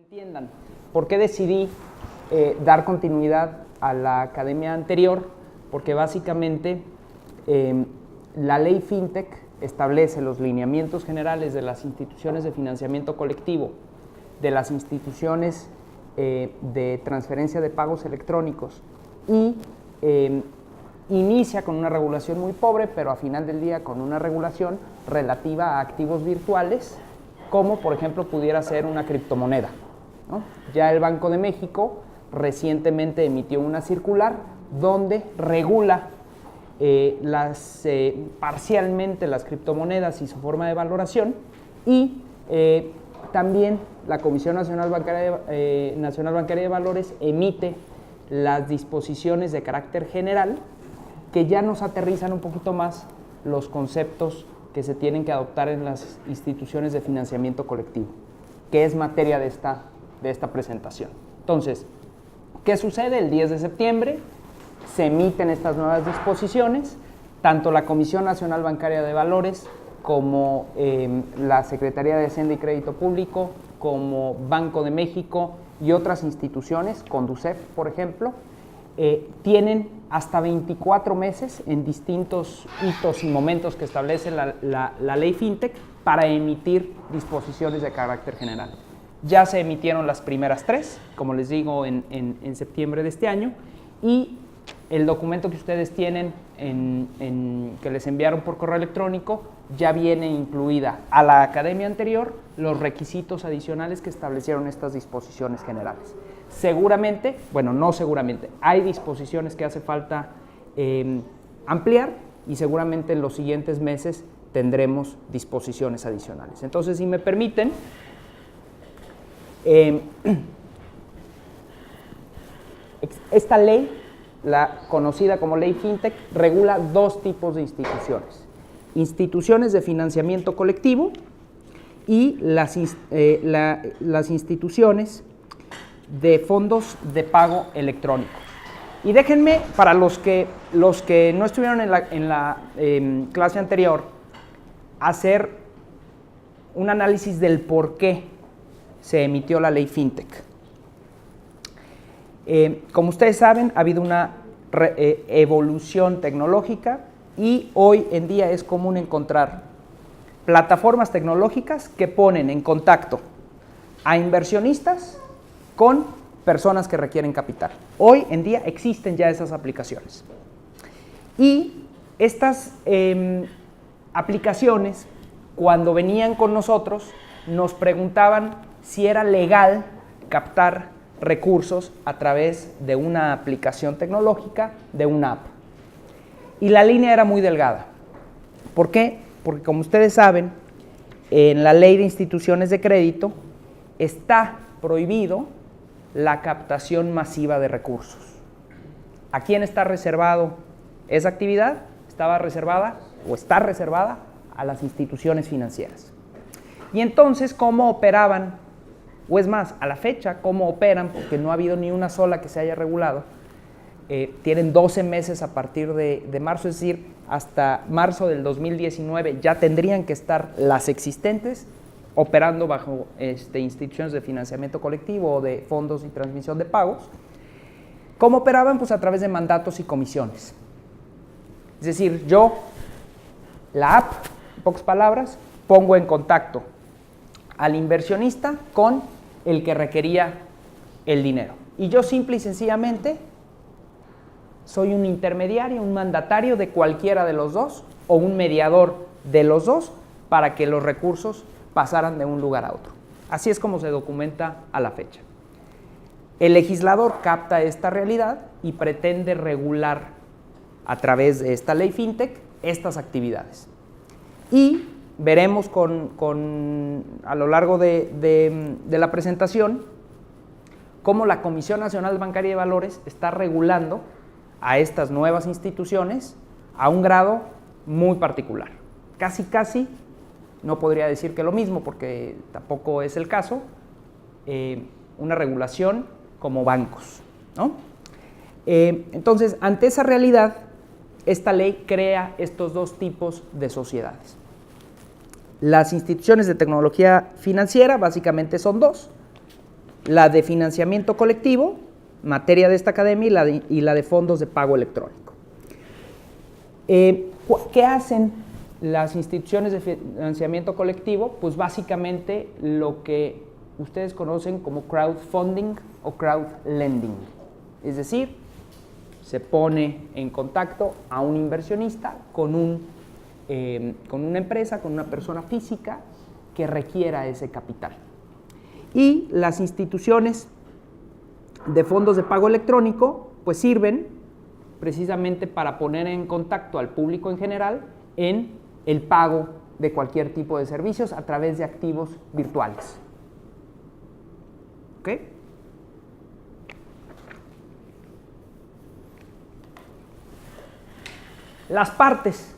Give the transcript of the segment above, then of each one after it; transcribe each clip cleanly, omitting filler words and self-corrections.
Entiendan, ¿por qué decidí dar continuidad a la academia anterior? Porque básicamente la ley FinTech establece los lineamientos generales de las instituciones de financiamiento colectivo, de las instituciones de transferencia de pagos electrónicos y inicia con una regulación muy pobre, pero a final del día con una regulación relativa a activos virtuales, como por ejemplo pudiera ser una criptomoneda, ¿no? Ya el Banco de México recientemente emitió una circular donde regula parcialmente las criptomonedas y su forma de valoración, y también la Comisión Nacional Bancaria de Valores emite las disposiciones de carácter general que ya nos aterrizan un poquito más los conceptos que se tienen que adoptar en las instituciones de financiamiento colectivo, que es materia de esta presentación. Entonces, ¿qué sucede? El 10 de septiembre se emiten estas nuevas disposiciones, tanto la Comisión Nacional Bancaria de Valores como la Secretaría de Hacienda y Crédito Público, como Banco de México y otras instituciones, Conducef, por ejemplo, tienen hasta 24 meses en distintos hitos y momentos que establece la ley FinTech para emitir disposiciones de carácter general. Ya se emitieron las primeras 3, como les digo, en septiembre de este año, y el documento que ustedes tienen que les enviaron por correo electrónico ya viene incluida a la academia anterior los requisitos adicionales que establecieron estas disposiciones generales. Seguramente, bueno, no seguramente, hay disposiciones que hace falta ampliar, y seguramente en los siguientes meses tendremos disposiciones adicionales. Entonces, si me permiten, esta ley, la conocida como ley FinTech, regula dos tipos de instituciones: instituciones de financiamiento colectivo y las instituciones de fondos de pago electrónico. Y déjenme, para los que no estuvieron en la clase anterior, hacer un análisis del por qué se emitió la ley FinTech. Como ustedes saben, ha habido una evolución tecnológica y hoy en día es común encontrar plataformas tecnológicas que ponen en contacto a inversionistas con personas que requieren capital. Hoy en día existen ya esas aplicaciones. Y estas aplicaciones, cuando venían con nosotros, nos preguntaban si era legal captar recursos a través de una aplicación tecnológica, de una app. Y la línea era muy delgada. ¿Por qué? Porque, como ustedes saben, en la Ley de Instituciones de Crédito está prohibido la captación masiva de recursos. ¿A quién está reservado esa actividad? Estaba reservada o está reservada a las instituciones financieras. Y entonces, ¿cómo operaban? O es más, a la fecha, ¿cómo operan? Porque no ha habido ni una sola que se haya regulado. Tienen 12 meses a partir de marzo, es decir, hasta marzo del 2019 ya tendrían que estar las existentes operando bajo instituciones de financiamiento colectivo o de fondos y transmisión de pagos. ¿Cómo operaban? Pues a través de mandatos y comisiones. Es decir, yo, la app, en pocas palabras, pongo en contacto al inversionista con el que requería el dinero. Y yo simple y sencillamente soy un intermediario, un mandatario de cualquiera de los dos o un mediador de los dos para que los recursos pasaran de un lugar a otro. Así es como se documenta a la fecha. El legislador capta esta realidad y pretende regular a través de esta ley FinTech estas actividades. Y veremos a lo largo de la presentación cómo la Comisión Nacional Bancaria de Valores está regulando a estas nuevas instituciones a un grado muy particular. Casi, no podría decir que lo mismo, porque tampoco es el caso, una regulación como bancos, ¿no? Entonces, ante esa realidad, esta ley crea estos dos tipos de sociedades. Las instituciones de tecnología financiera básicamente son dos: la de financiamiento colectivo, materia de esta academia, y la de fondos de pago electrónico. ¿Qué hacen las instituciones de financiamiento colectivo? Pues básicamente lo que ustedes conocen como crowdfunding o crowdlending. Es decir, se pone en contacto a un inversionista con una empresa, con una persona física que requiera ese capital. Y las instituciones de fondos de pago electrónico pues sirven precisamente para poner en contacto al público en general en el pago de cualquier tipo de servicios a través de activos virtuales. ¿Ok? Las partes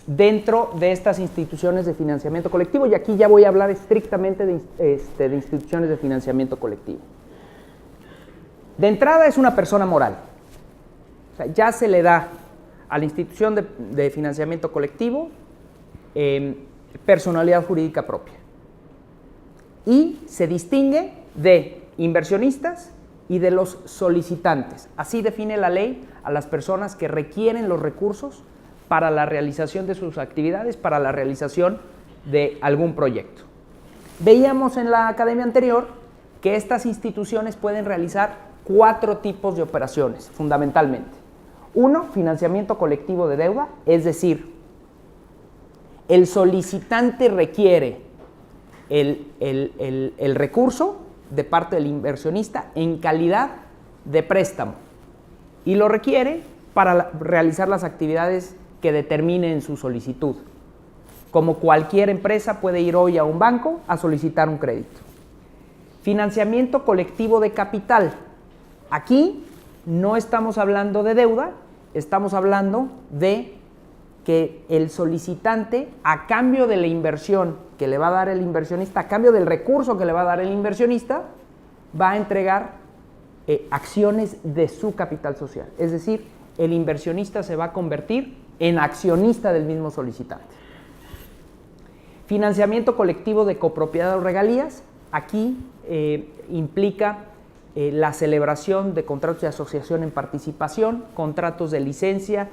dentro de estas instituciones de financiamiento colectivo, y aquí ya voy a hablar estrictamente de instituciones de financiamiento colectivo. De entrada es una persona moral. O sea, ya se le da a la institución de financiamiento colectivo personalidad jurídica propia. Y se distingue de inversionistas y de los solicitantes. Así define la ley a las personas que requieren los recursos para la realización de sus actividades, para la realización de algún proyecto. Veíamos en la academia anterior que estas instituciones pueden realizar 4 tipos de operaciones, fundamentalmente. 1, financiamiento colectivo de deuda, es decir, el solicitante requiere el recurso de parte del inversionista en calidad de préstamo y lo requiere para realizar las actividades que determine en su solicitud. Como cualquier empresa puede ir hoy a un banco a solicitar un crédito. Financiamiento colectivo de capital. Aquí no estamos hablando de deuda, estamos hablando de que el solicitante, a cambio de la inversión que le va a dar el inversionista, a cambio del recurso que le va a dar el inversionista, va a entregar acciones de su capital social. Es decir, el inversionista se va a convertir en accionista del mismo solicitante. Financiamiento colectivo de copropiedad o regalías. Aquí implica la celebración de contratos de asociación en participación, contratos de licencia,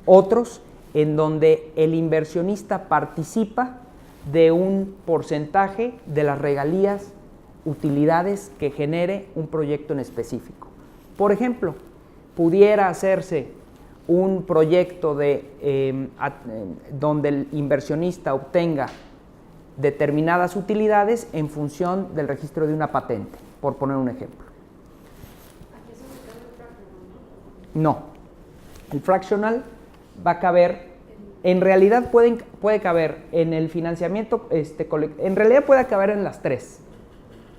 otros en donde el inversionista participa de un porcentaje de las regalías, utilidades que genere un proyecto en específico. Por ejemplo, pudiera hacerse un proyecto donde el inversionista obtenga determinadas utilidades en función del registro de una patente, por poner un ejemplo. No, el fractional va a caber, en realidad puede caber en el financiamiento, en realidad puede caber en las 3.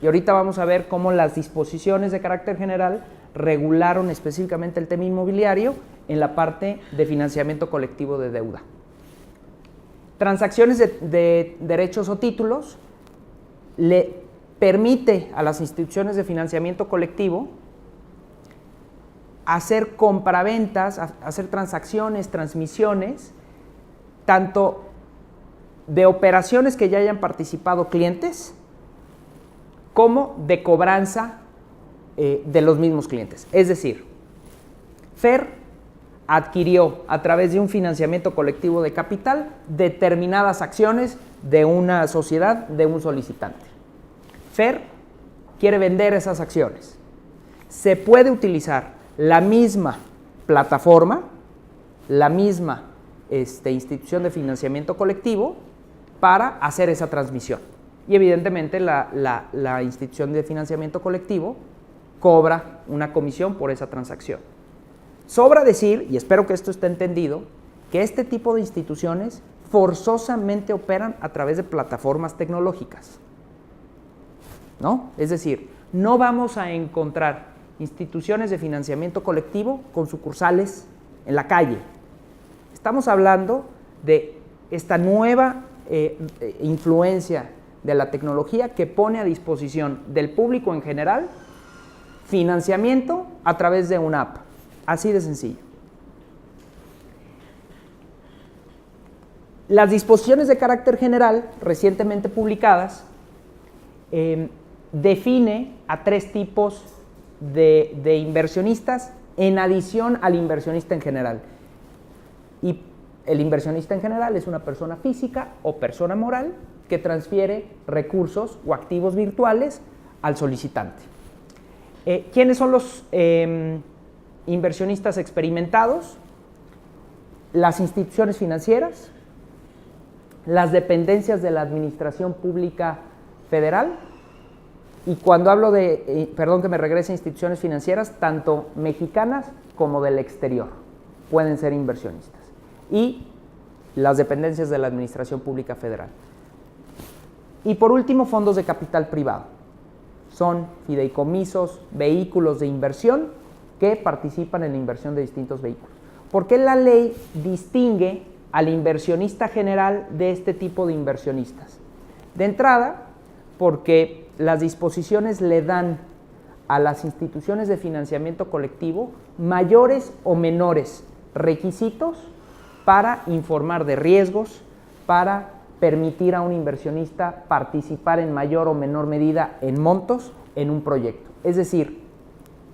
Y ahorita vamos a ver cómo las disposiciones de carácter general regularon específicamente el tema inmobiliario en la parte de financiamiento colectivo de deuda. Transacciones de derechos o títulos le permite a las instituciones de financiamiento colectivo hacer compraventas, hacer transacciones, transmisiones, tanto de operaciones que ya hayan participado clientes, como de cobranza de los mismos clientes. Es decir, FER adquirió a través de un financiamiento colectivo de capital determinadas acciones de una sociedad, de un solicitante. FER quiere vender esas acciones. Se puede utilizar la misma plataforma, la misma institución de financiamiento colectivo para hacer esa transmisión. Y evidentemente la institución de financiamiento colectivo cobra una comisión por esa transacción. Sobra decir, y espero que esto esté entendido, que este tipo de instituciones forzosamente operan a través de plataformas tecnológicas, ¿no? Es decir, no vamos a encontrar instituciones de financiamiento colectivo con sucursales en la calle. Estamos hablando de esta nueva influencia de la tecnología que pone a disposición del público en general financiamiento a través de una app. Así de sencillo. Las disposiciones de carácter general recientemente publicadas define a 3 tipos de inversionistas en adición al inversionista en general. Y el inversionista en general es una persona física o persona moral que transfiere recursos o activos virtuales al solicitante. ¿Quiénes son los inversionistas experimentados? Las instituciones financieras, las dependencias de la Administración Pública Federal, y cuando hablo de, perdón que me regrese a instituciones financieras, tanto mexicanas como del exterior pueden ser inversionistas, y las dependencias de la Administración Pública Federal. Y por último, fondos de capital privado. Son fideicomisos, vehículos de inversión que participan en la inversión de distintos vehículos. ¿Por qué la ley distingue al inversionista general de este tipo de inversionistas? De entrada, porque las disposiciones le dan a las instituciones de financiamiento colectivo mayores o menores requisitos para informar de riesgos, para permitir a un inversionista participar en mayor o menor medida en montos en un proyecto. Es decir,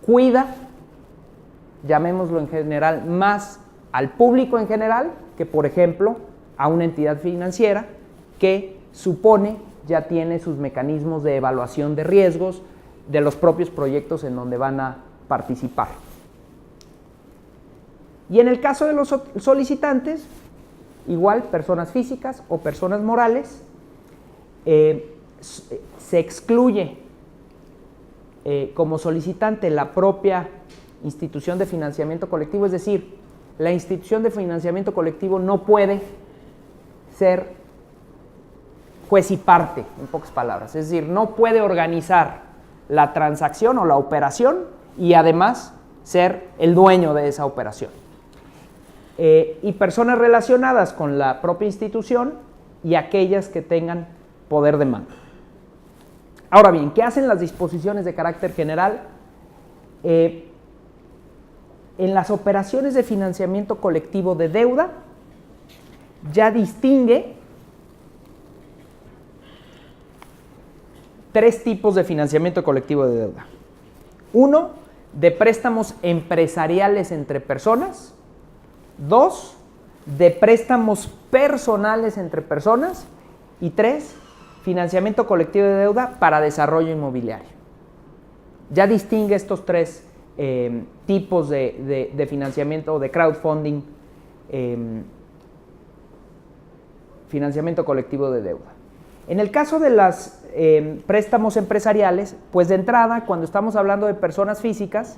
cuida, llamémoslo en general, más al público en general que, por ejemplo, a una entidad financiera que supone ya tiene sus mecanismos de evaluación de riesgos de los propios proyectos en donde van a participar. Y en el caso de los solicitantes, igual personas físicas o personas morales, se excluye como solicitante la propia institución de financiamiento colectivo, es decir, la institución de financiamiento colectivo no puede ser juez y parte, en pocas palabras, es decir, no puede organizar la transacción o la operación y además ser el dueño de esa operación. Y personas relacionadas con la propia institución y aquellas que tengan poder de mando. Ahora bien, ¿qué hacen las disposiciones de carácter general? En las operaciones de financiamiento colectivo de deuda ya distingue 3 tipos de financiamiento colectivo de deuda. 1, de préstamos empresariales entre personas. 2, de préstamos personales entre personas. Y 3, financiamiento colectivo de deuda para desarrollo inmobiliario. Ya distingue estos 3 tipos de financiamiento o de crowdfunding, financiamiento colectivo de deuda. En el caso de los préstamos empresariales, pues de entrada, cuando estamos hablando de personas físicas,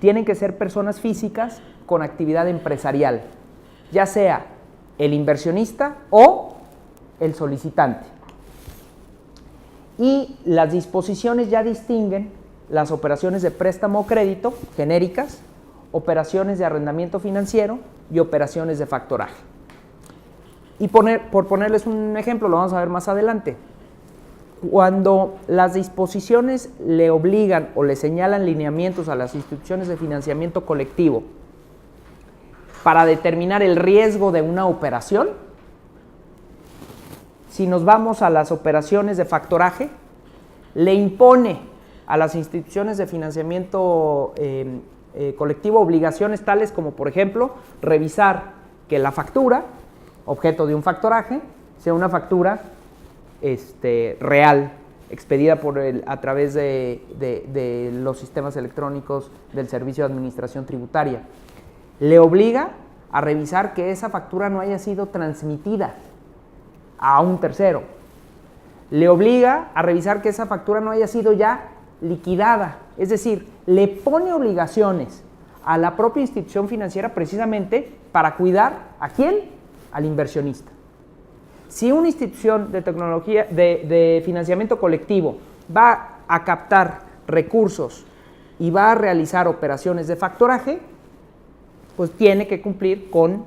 tienen que ser personas físicas con actividad empresarial, ya sea el inversionista o el solicitante. Y las disposiciones ya distinguen las operaciones de préstamo o crédito genéricas, operaciones de arrendamiento financiero y operaciones de factoraje. Y por ponerles un ejemplo, lo vamos a ver más adelante. Cuando las disposiciones le obligan o le señalan lineamientos a las instituciones de financiamiento colectivo para determinar el riesgo de una operación, si nos vamos a las operaciones de factoraje, le impone a las instituciones de financiamiento colectivo obligaciones tales como, por ejemplo, revisar que la factura, objeto de un factoraje, sea una factura real, expedida a través de los sistemas electrónicos del Servicio de Administración Tributaria. Le obliga a revisar que esa factura no haya sido transmitida a un tercero. Le obliga a revisar que esa factura no haya sido ya liquidada. Es decir, le pone obligaciones a la propia institución financiera precisamente para cuidar ¿a quién? Al inversionista. Si una institución de tecnología, de financiamiento colectivo va a captar recursos y va a realizar operaciones de factoraje, pues tiene que cumplir con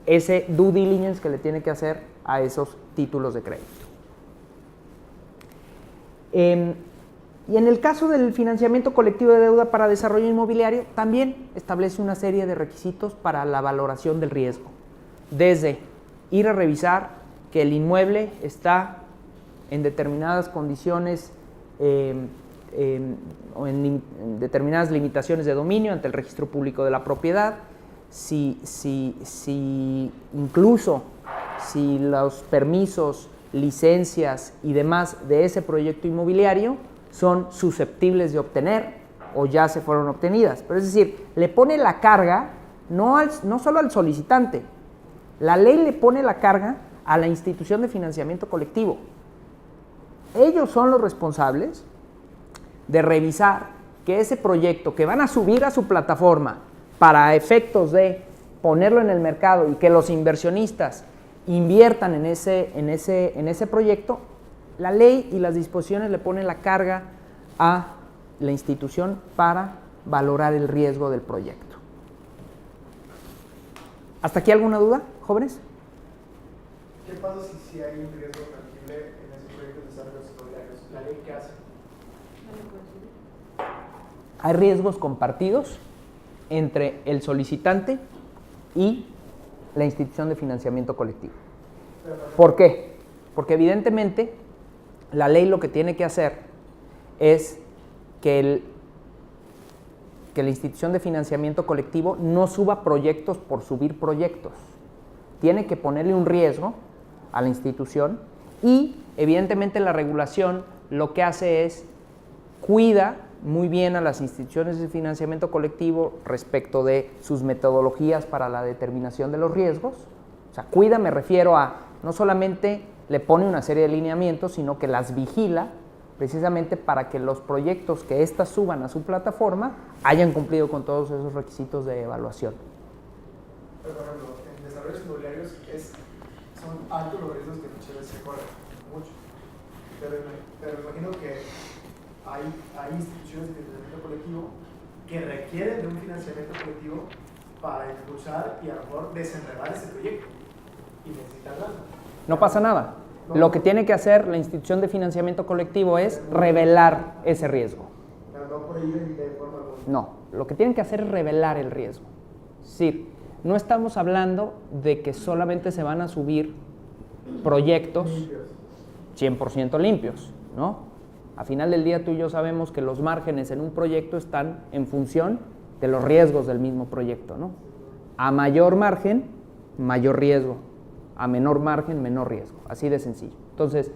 ese due diligence que le tiene que hacer a esos títulos de crédito. Y en el caso del financiamiento colectivo de deuda para desarrollo inmobiliario, también establece una serie de requisitos para la valoración del riesgo. Desde ir a revisar que el inmueble está en determinadas condiciones o en determinadas limitaciones de dominio ante el registro público de la propiedad, incluso si los permisos, licencias y demás de ese proyecto inmobiliario son susceptibles de obtener o ya se fueron obtenidas. Pero es decir, le pone la carga no solo al solicitante, la ley le pone la carga a la institución de financiamiento colectivo. Ellos son los responsables de revisar que ese proyecto que van a subir a su plataforma para efectos de ponerlo en el mercado y que los inversionistas inviertan en ese proyecto, la ley y las disposiciones le ponen la carga a la institución para valorar el riesgo del proyecto. ¿Hasta aquí alguna duda, jóvenes? ¿Qué pasa si hay un riesgo tangible en esos proyectos de desarrollos inmobiliarios? ¿La ley qué hace? Hay riesgos compartidos entre el solicitante y la institución de financiamiento colectivo. ¿Por qué? Porque evidentemente la ley lo que tiene que hacer es que la institución de financiamiento colectivo no suba proyectos por subir proyectos. Tiene que ponerle un riesgo a la institución y evidentemente la regulación lo que hace es cuida muy bien a las instituciones de financiamiento colectivo respecto de sus metodologías para la determinación de los riesgos. O sea, cuida me refiero a no solamente le pone una serie de lineamientos, sino que las vigila precisamente para que los proyectos que éstas suban a su plataforma hayan cumplido con todos esos requisitos de evaluación. Pero, por ejemplo, en desarrollos inmobiliarios son altos los riesgos que muchas veces se corren, mucho. Pero me imagino que hay instituciones de financiamiento colectivo que requieren de un financiamiento colectivo para impulsar y a lo mejor desenredar ese proyecto y necesitan lana. No pasa nada. Lo que tiene que hacer la institución de financiamiento colectivo es revelar ese riesgo. Pero no por ello de forma alguna. No, lo que tienen que hacer es revelar el riesgo. Es decir, no estamos hablando de que solamente se van a subir proyectos 100% limpios, ¿no? A final del día tú y yo sabemos que los márgenes en un proyecto están en función de los riesgos del mismo proyecto, ¿no? A mayor margen, mayor riesgo. A menor margen, menor riesgo. Así de sencillo. Entonces,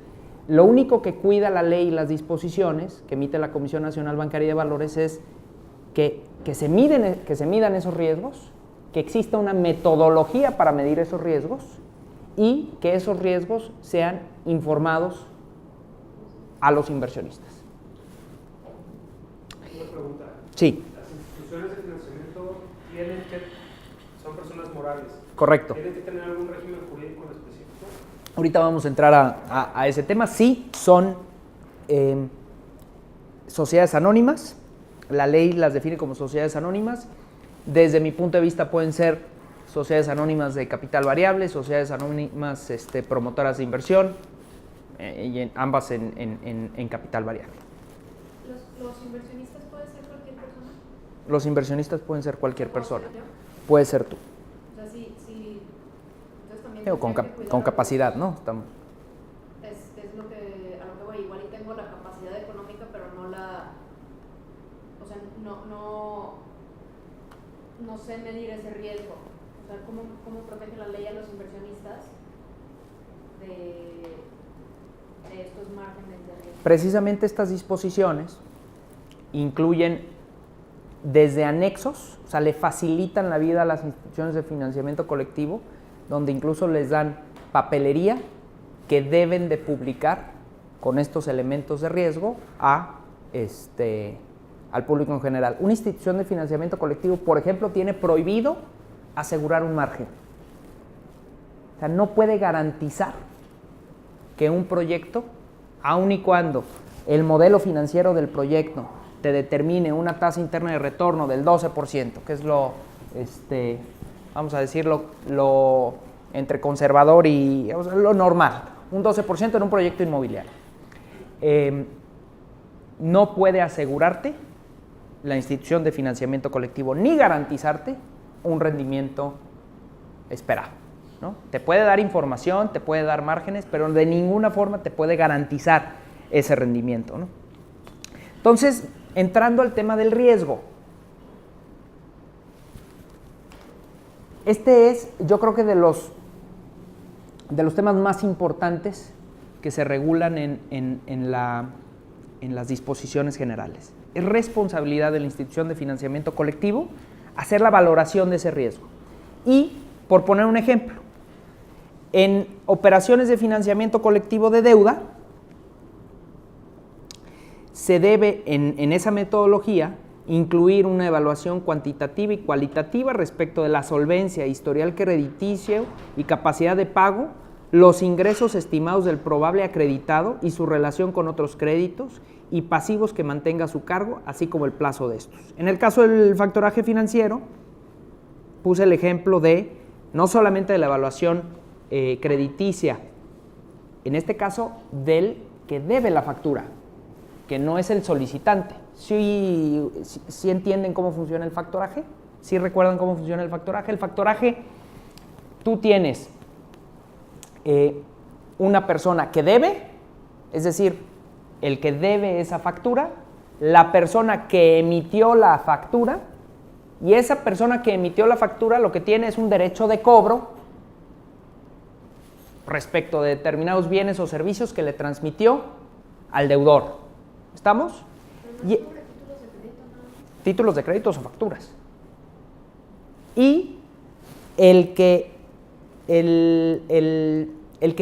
lo único que cuida la ley y las disposiciones que emite la Comisión Nacional Bancaria y de Valores es que se midan esos riesgos, que exista una metodología para medir esos riesgos y que esos riesgos sean informados a los inversionistas. Una pregunta. Sí. Las instituciones de financiamiento son personas morales. Correcto. ¿Tienen que tener algún régimen jurídico en específico? Ahorita vamos a entrar a ese tema. Sí, son sociedades anónimas. La ley las define como sociedades anónimas. Desde mi punto de vista pueden ser sociedades anónimas de capital variable, sociedades anónimas promotoras de inversión, y ambas en capital variable. ¿Los inversionistas pueden ser cualquier persona? Los inversionistas pueden ser cualquier persona. ¿Puedo ser yo? Puede ser tú. O sea, sí. Entonces también Digo, con capacidad, ¿no? Estamos. Es lo que, a lo que voy, igual y tengo la capacidad económica, pero no la, o sea, no sé medir ese riesgo. O sea, ¿cómo protege la ley a los inversionistas de estos márgenes de riesgo? Precisamente estas disposiciones incluyen desde anexos, o sea, le facilitan la vida a las instituciones de financiamiento colectivo, donde incluso les dan papelería que deben de publicar con estos elementos de riesgo al público en general. Una institución de financiamiento colectivo, por ejemplo, tiene prohibido asegurar un margen. O sea, no puede garantizar que un proyecto, aun y cuando el modelo financiero del proyecto te determine una tasa interna de retorno del 12%, que es vamos a decirlo, lo entre conservador y lo normal, un 12% en un proyecto inmobiliario. No puede asegurarte la institución de financiamiento colectivo ni garantizarte un rendimiento esperado, ¿no? Te puede dar información, te puede dar márgenes, pero de ninguna forma te puede garantizar ese rendimiento, ¿no? Entonces, entrando al tema del riesgo. Este es, yo creo que de los temas más importantes que se regulan en las disposiciones generales. Es responsabilidad de la institución de financiamiento colectivo hacer la valoración de ese riesgo. Y, por poner un ejemplo, en operaciones de financiamiento colectivo de deuda, se debe en esa metodología incluir una evaluación cuantitativa y cualitativa respecto de la solvencia, historial crediticio y capacidad de pago, los ingresos estimados del probable acreditado y su relación con otros créditos y pasivos que mantenga a su cargo, así como el plazo de estos. En el caso del factoraje financiero, puse el ejemplo de no solamente de la evaluación crediticia, en este caso del que debe la factura, que no es el solicitante. ¿Sí entienden cómo funciona el factoraje? ¿Sí recuerdan cómo funciona el factoraje? El factoraje, tú tienes una persona que debe, es decir, el que debe esa factura, la persona que emitió la factura, y esa persona que emitió la factura lo que tiene es un derecho de cobro respecto de determinados bienes o servicios que le transmitió al deudor. ¿Estamos? Y, títulos de crédito o facturas. Y el que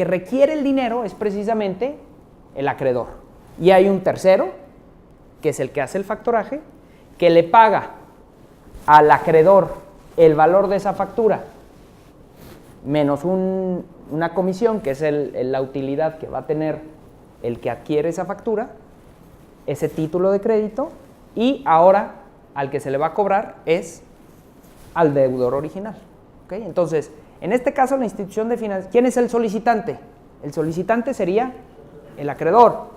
requiere el dinero es precisamente el acreedor. Y hay un tercero, que es el que hace el factoraje, que le paga al acreedor el valor de esa factura menos una comisión, que es la utilidad que va a tener el que adquiere esa factura, ese título de crédito, y ahora al que se le va a cobrar es al deudor original. ¿Okay? Entonces, en este caso la institución de financiación, ¿quién es el solicitante? El solicitante sería el acreedor.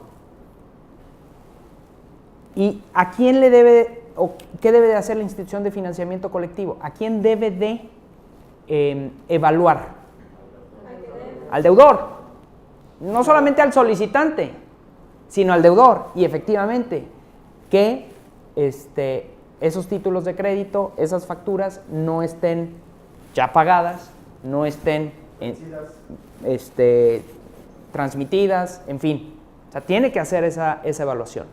¿Y a quién le debe, o qué debe de hacer la institución de financiamiento colectivo? ¿A quién debe de evaluar? Al deudor. No solamente al solicitante, sino al deudor. Y efectivamente, que esos títulos de crédito, esas facturas, no estén ya pagadas, no estén transmitidas, en fin. O sea, tiene que hacer esa evaluación.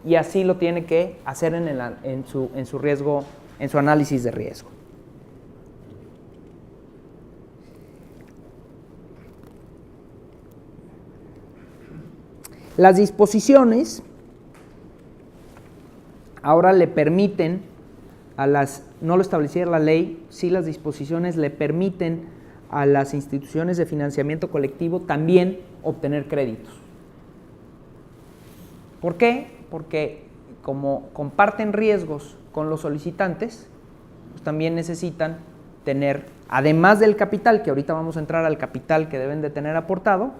Y así lo tiene que hacer en su riesgo, en su análisis de riesgo. Las disposiciones ahora le permiten no lo estableciera la ley, sí las disposiciones le permiten a las instituciones de financiamiento colectivo también obtener créditos. ¿Por qué? Porque como comparten riesgos con los solicitantes, pues también necesitan tener, además del capital, que ahorita vamos a entrar al capital que deben de tener aportado,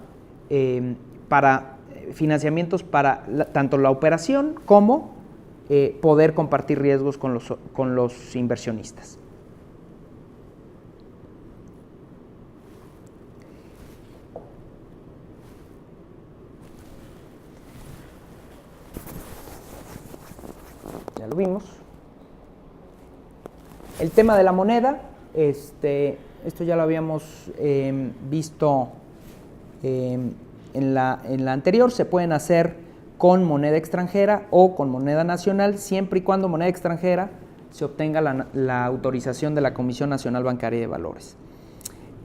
para financiamientos para tanto la operación como poder compartir riesgos con los inversionistas. Ya lo vimos. El tema de la moneda, esto ya lo habíamos visto en la anterior. Se pueden hacer con moneda extranjera o con moneda nacional, siempre y cuando moneda extranjera se obtenga la autorización de la Comisión Nacional Bancaria de Valores.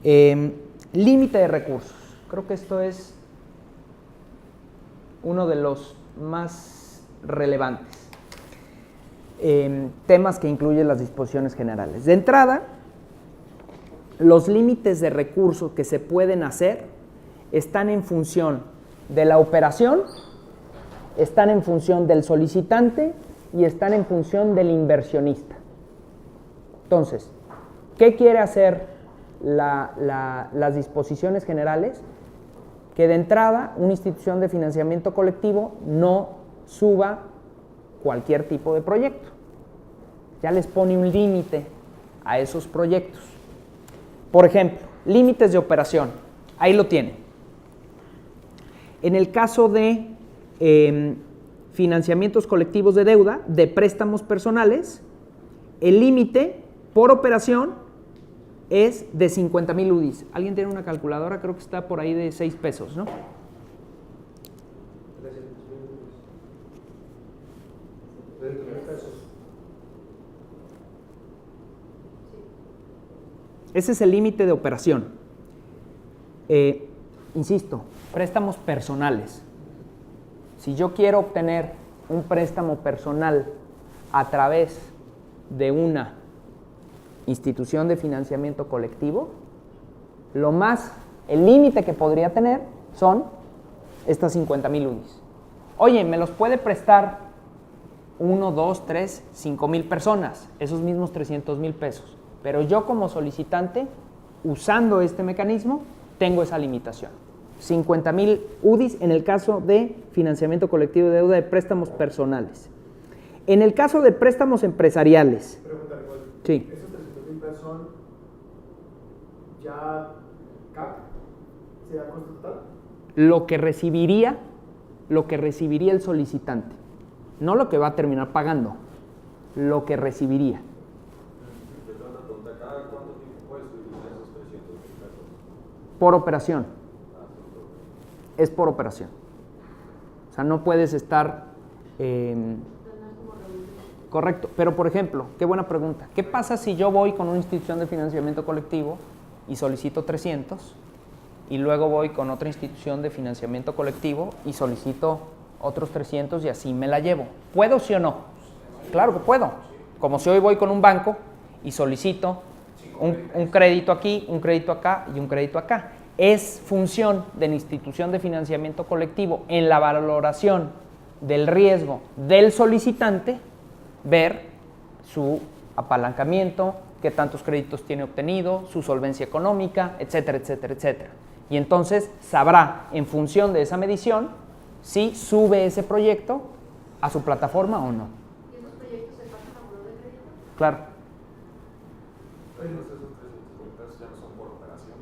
Límite de recursos. Creo que esto es uno de los más relevantes. Temas que incluyen las disposiciones generales. De entrada, los límites de recursos que se pueden hacer están en función de la operación, están en función del solicitante y están en función del inversionista. Entonces, ¿qué quiere hacer las disposiciones generales? Que de entrada una institución de financiamiento colectivo no suba cualquier tipo de proyecto. Ya les pone un límite a esos proyectos. Por ejemplo, límites de operación. Ahí lo tienen. En el caso de financiamientos colectivos de deuda, de préstamos personales, el límite por operación es de 50,000 UDIs. ¿Alguien tiene una calculadora? Creo que está por ahí de 6 pesos, ¿no? 300,000 pesos. Ese es el límite de operación. Insisto, préstamos personales. Si yo quiero obtener un préstamo personal a través de una institución de financiamiento colectivo, el límite que podría tener son estas 50,000 UDIs. Oye, ¿me los puede prestar 1, 2, 3, 5,000 personas? Esos mismos 300,000 pesos. Pero yo como solicitante, usando este mecanismo, tengo esa limitación. 50,000 UDIs en el caso de financiamiento colectivo de deuda de préstamos personales. En el caso de préstamos empresariales. Pregunta, Nicole. Sí. ¿Esos 300,000 pesos son ya CAP? ¿Sería costo total? Lo que recibiría el solicitante. No lo que va a terminar pagando, lo que recibiría. ¿Cada cuánto tiempo puedes utilizar esos 300,000 pesos? Por operación. Es por operación. O sea, no puedes estar... correcto. Pero, por ejemplo, qué buena pregunta. ¿Qué pasa si yo voy con una institución de financiamiento colectivo y solicito 300 y luego voy con otra institución de financiamiento colectivo y solicito otros 300 y así me la llevo? ¿Puedo, sí o no? Claro que puedo. Como si hoy voy con un banco y solicito un crédito aquí, un crédito acá y un crédito acá. Es función de la institución de financiamiento colectivo en la valoración del riesgo del solicitante ver su apalancamiento, qué tantos créditos tiene obtenido, su solvencia económica, etcétera, etcétera, etcétera. Y entonces sabrá, en función de esa medición, si sube ese proyecto a su plataforma o no. ¿Y esos proyectos se pasan a buró de crédito? Claro. Oye, esos 300,000 pesos ya no son por operación.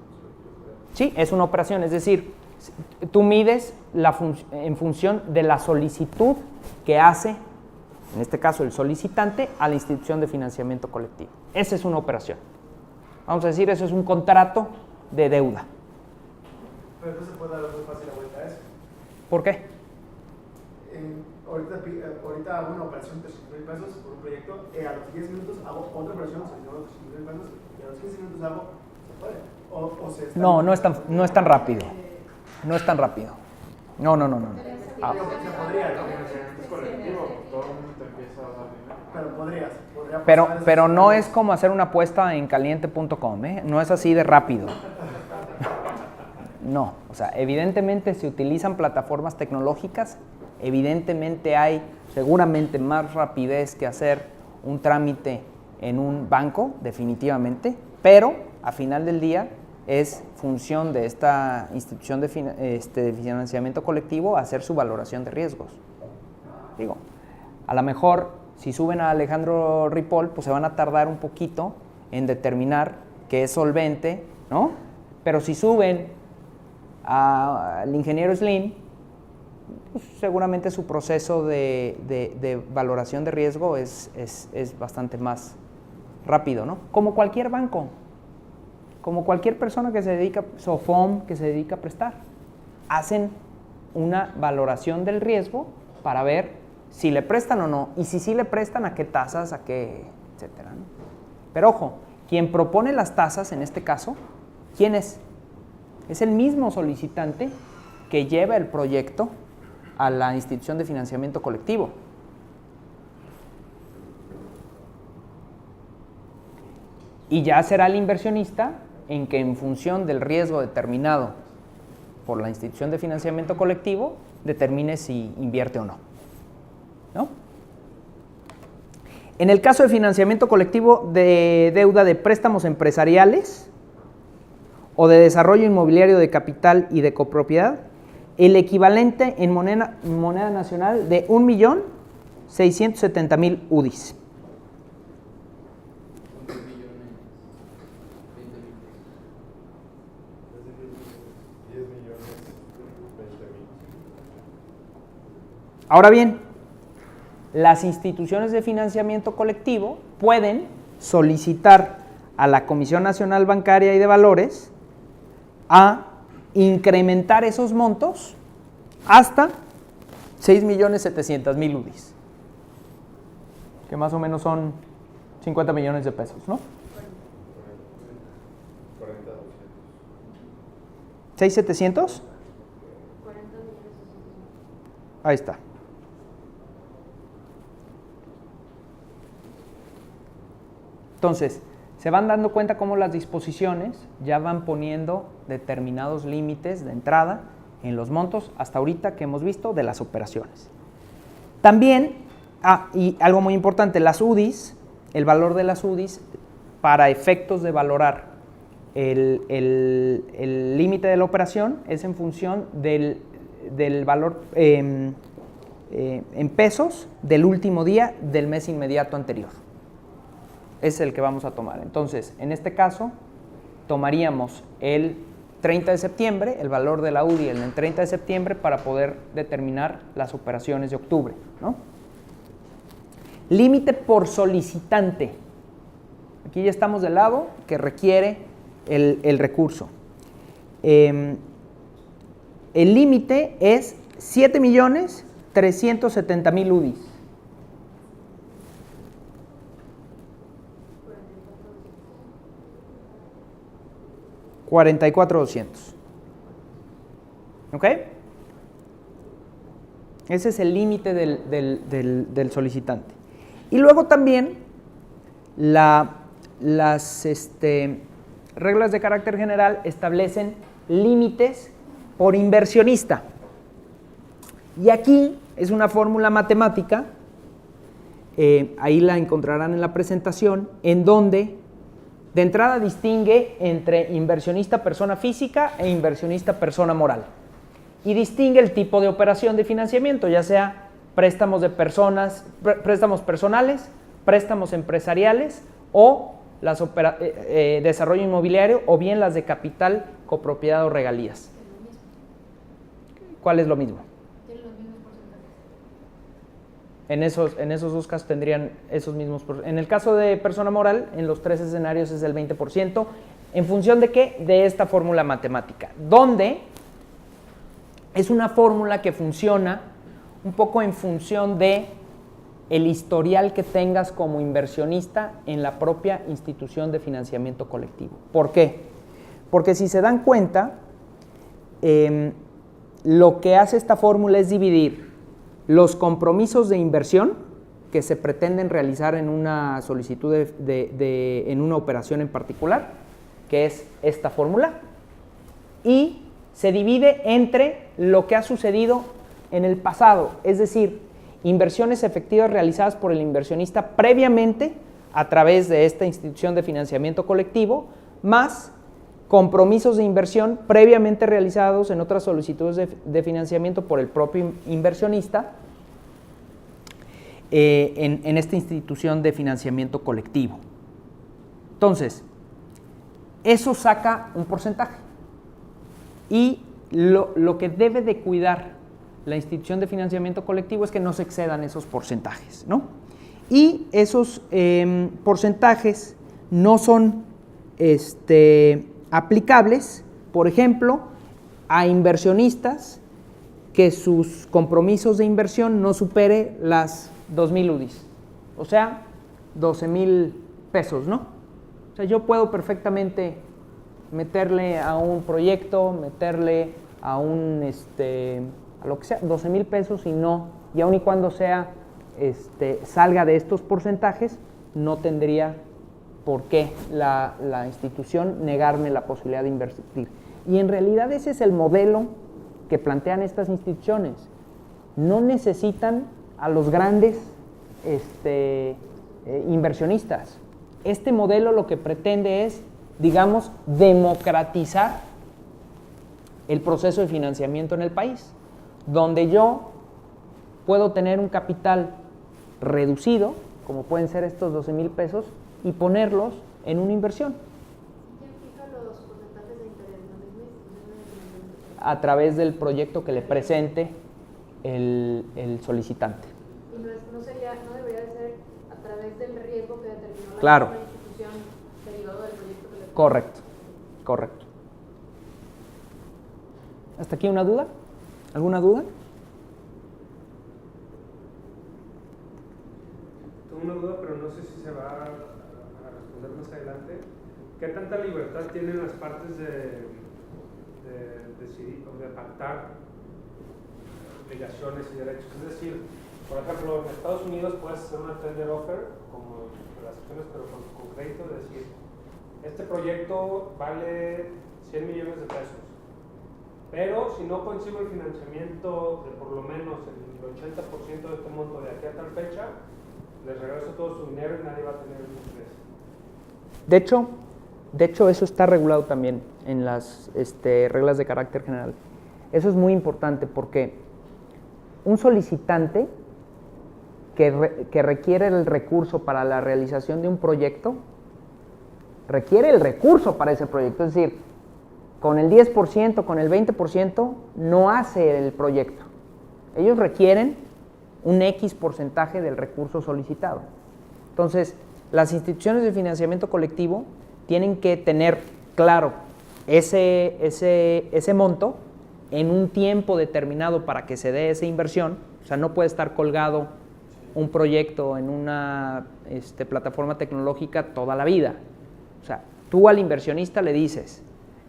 Sí, es una operación, es decir, tú mides en función de la solicitud que hace, en este caso el solicitante, a la institución de financiamiento colectivo. Esa es una operación. Vamos a decir, eso es un contrato de deuda. Pero entonces se puede dar muy fácil la vuelta a eso. ¿Por qué? Ahorita hago una operación de 300,000 pesos por un proyecto, a los 10 minutos hago otra operación, se lleva los 300,000 pesos, y a los 15 minutos hago, ¿se puede? No, no es tan rápido. No es tan rápido. No. Se podría, ¿no? Es colectivo, todo el mundo te empieza a dar dinero. Pero podría pasar Pero eso. no es como hacer una apuesta en caliente.com, ¿eh? No es así de rápido. No, o sea, evidentemente se utilizan plataformas tecnológicas, evidentemente hay seguramente más rapidez que hacer un trámite en un banco, definitivamente, pero a final del día es función de esta institución de financiamiento colectivo hacer su valoración de riesgos. Digo, a lo mejor si suben a Alejandro Ripoll, pues se van a tardar un poquito en determinar que es solvente, ¿no? Pero si suben al ingeniero Slim, pues seguramente su proceso de valoración de riesgo es bastante más rápido, ¿no? Como cualquier banco, como cualquier persona que se dedica, SOFOM, que se dedica a prestar, hacen una valoración del riesgo para ver si le prestan o no, y si sí le prestan, a qué tasas, a qué, etcétera, ¿no? Pero ojo, quien propone las tasas en este caso, ¿quién es? Es el mismo solicitante que lleva el proyecto a la institución de financiamiento colectivo. Y ya será el inversionista en que en función del riesgo determinado por la institución de financiamiento colectivo determine si invierte o no. ¿No? En el caso de financiamiento colectivo de deuda de préstamos empresariales o de desarrollo inmobiliario de capital y de copropiedad, el equivalente en moneda nacional de 1.670.000 UDIs. Ahora bien, las instituciones de financiamiento colectivo pueden solicitar a la Comisión Nacional Bancaria y de Valores a incrementar esos montos hasta 6.700.000 UDIs, que más o menos son 50 millones de pesos, ¿no? 6.700. 40 millones. Ahí está. Entonces, se van dando cuenta cómo las disposiciones ya van poniendo determinados límites de entrada en los montos hasta ahorita que hemos visto de las operaciones. También, y algo muy importante, las UDIs, el valor de las UDIs para efectos de valorar el límite de la operación es en función del valor en pesos del último día del mes inmediato anterior. Es el que vamos a tomar. Entonces, en este caso, tomaríamos el 30 de septiembre, el valor de la UDI en el 30 de septiembre para poder determinar las operaciones de octubre, ¿no? Límite por solicitante. Aquí ya estamos del lado que requiere el recurso. El límite es 7.370.000 UDIs. 44,200. ¿Ok? Ese es el límite del solicitante. Y luego también las reglas de carácter general establecen límites por inversionista. Y aquí es una fórmula matemática, ahí la encontrarán en la presentación, en donde de entrada distingue entre inversionista persona física e inversionista persona moral. Y distingue el tipo de operación de financiamiento, ya sea préstamos de personas, préstamos personales, préstamos empresariales o desarrollo inmobiliario, o bien las de capital, copropiedad o regalías. ¿Cuál es lo mismo? Tienen los mismos porcentajes. En esos dos casos tendrían esos mismos. En el caso de persona moral, en los tres escenarios es el 20%. ¿En función de qué? De esta fórmula matemática, donde es una fórmula que funciona un poco en función de el historial que tengas como inversionista en la propia institución de financiamiento colectivo. ¿Por qué? Porque si se dan cuenta, lo que hace esta fórmula es dividir los compromisos de inversión que se pretenden realizar en una solicitud en una operación en particular, que es esta fórmula, y se divide entre lo que ha sucedido en el pasado, es decir, inversiones efectivas realizadas por el inversionista previamente a través de esta institución de financiamiento colectivo, más compromisos de inversión previamente realizados en otras solicitudes de financiamiento por el propio inversionista en esta institución de financiamiento colectivo. Entonces, eso saca un porcentaje. Y lo que debe de cuidar la institución de financiamiento colectivo es que no se excedan esos porcentajes, ¿no? Y esos porcentajes no son aplicables, por ejemplo, a inversionistas que sus compromisos de inversión no supere las 2,000 UDIs, o sea, 12,000 pesos, ¿no? O sea, yo puedo perfectamente meterle a un proyecto, meterle a un, a lo que sea, 12,000 pesos y aun y cuando sea, salga de estos porcentajes, no tendría por qué la institución negarme la posibilidad de invertir. Y en realidad ese es el modelo que plantean estas instituciones. No necesitan a los grandes inversionistas. Este modelo lo que pretende es, digamos, democratizar el proceso de financiamiento en el país, donde yo puedo tener un capital reducido, como pueden ser estos 12,000 pesos, y ponerlos en una inversión. ¿Quién fija los porcentajes de interés? ¿La misma institución de financiamiento? A través del proyecto que le presente el solicitante. ¿Y Y no debería de ser a través del riesgo que determinó la Claro. institución derivado del proyecto que le... Correcto, correcto. ¿Hasta aquí una duda? ¿Alguna duda? Tengo una duda, pero no sé si se va a responder más adelante. ¿Qué tanta libertad tienen las partes de decidir o de pactar obligaciones y derechos? Es decir, por ejemplo, en Estados Unidos puedes hacer una tender offer, como las acciones, pero con crédito, es decir, este proyecto vale 100 millones de pesos, pero si no consigo el financiamiento de por lo menos el 80% de este monto de aquí a tal fecha, les regreso todo su dinero y nadie va a tener el interés. De hecho, eso está regulado también en las reglas de carácter general. Eso es muy importante porque un solicitante que requiere el recurso para la realización de un proyecto, requiere el recurso para ese proyecto. Es decir, con el 10%, con el 20%, no hace el proyecto. Ellos requieren un X porcentaje del recurso solicitado. Entonces, las instituciones de financiamiento colectivo tienen que tener claro ese monto en un tiempo determinado para que se dé esa inversión. O sea, no puede estar colgado un proyecto en una plataforma tecnológica toda la vida. O sea, tú al inversionista le dices,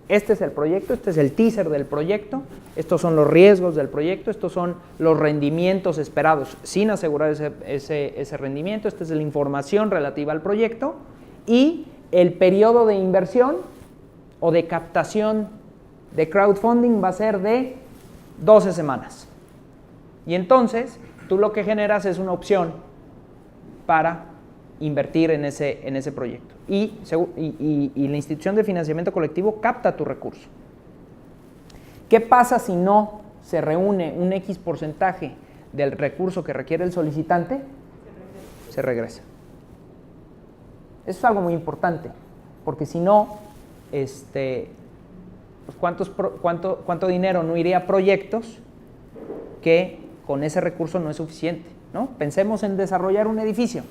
este es el proyecto, este es el teaser del proyecto, estos son los riesgos del proyecto, estos son los rendimientos esperados sin asegurar ese rendimiento, esta es la información relativa al proyecto y el periodo de inversión o de captación de crowdfunding va a ser de 12 semanas. Y entonces, tú lo que generas es una opción para invertir en ese proyecto. Y la institución de financiamiento colectivo capta tu recurso. ¿Qué pasa si no se reúne un X porcentaje del recurso que requiere el solicitante? Se regresa. Eso es algo muy importante, porque si no, pues ¿cuánto dinero no iría a proyectos que con ese recurso no es suficiente, ¿no? Pensemos en desarrollar un edificio.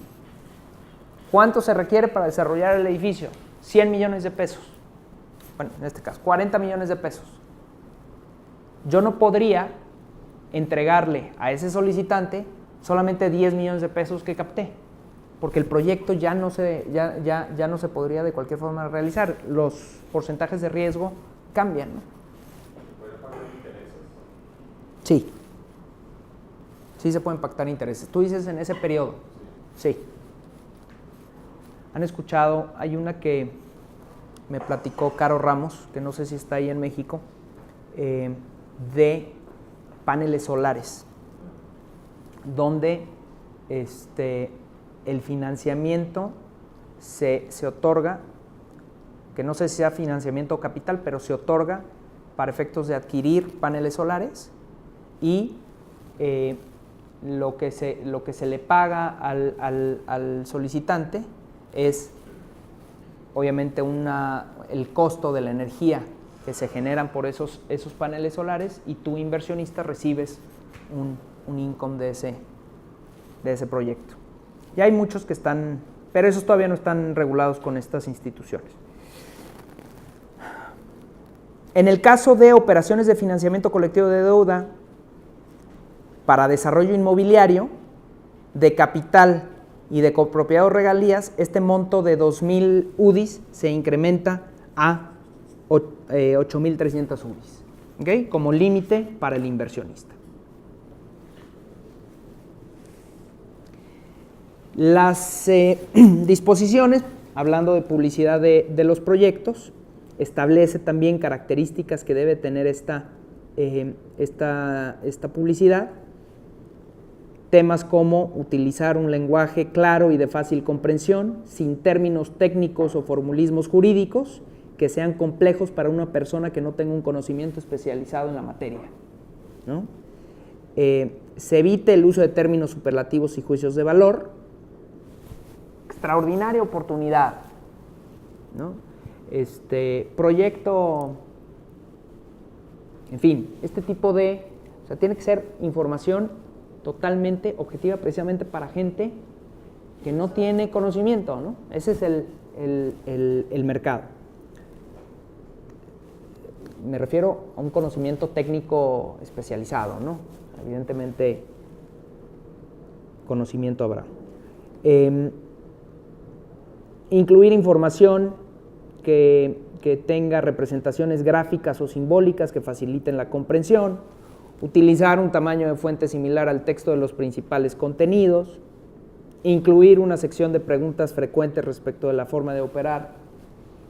¿Cuánto se requiere para desarrollar el edificio? 100 millones de pesos. Bueno, en este caso, 40 millones de pesos. Yo no podría entregarle a ese solicitante solamente 10 millones de pesos que capté, porque el proyecto ya no se podría de cualquier forma realizar. Los porcentajes de riesgo cambian, ¿no? ¿Puede pagar intereses? Sí. Sí se pueden pactar intereses. Tú dices en ese periodo. Sí. ¿Han escuchado? Hay una que me platicó Caro Ramos, que no sé si está ahí en México, de paneles solares, donde el financiamiento se otorga, que no sé si sea financiamiento o capital, pero se otorga para efectos de adquirir paneles solares y lo que se le paga al solicitante es obviamente el costo de la energía que se generan por esos paneles solares y tú inversionista recibes un income de ese proyecto. Ya hay muchos que están, pero esos todavía no están regulados con estas instituciones. En el caso de operaciones de financiamiento colectivo de deuda para desarrollo inmobiliario, de capital y de copropiedad o regalías, este monto de 2.000 UDIs se incrementa a 8.300 UDIs, ¿okay? Como límite para el inversionista. Las disposiciones, hablando de publicidad de los proyectos, establece también características que debe tener esta publicidad. Temas como utilizar un lenguaje claro y de fácil comprensión, sin términos técnicos o formulismos jurídicos que sean complejos para una persona que no tenga un conocimiento especializado en la materia, ¿no? Se evite el uso de términos superlativos y juicios de valor. Extraordinaria oportunidad, ¿no? Proyecto, en fin, este tipo de, o sea, tiene que ser información totalmente objetiva precisamente para gente que no tiene conocimiento, ¿no? Ese es el mercado. Me refiero a un conocimiento técnico especializado, ¿no? Evidentemente, conocimiento habrá. Incluir información que tenga representaciones gráficas o simbólicas que faciliten la comprensión, utilizar un tamaño de fuente similar al texto de los principales contenidos, incluir una sección de preguntas frecuentes respecto de la forma de operar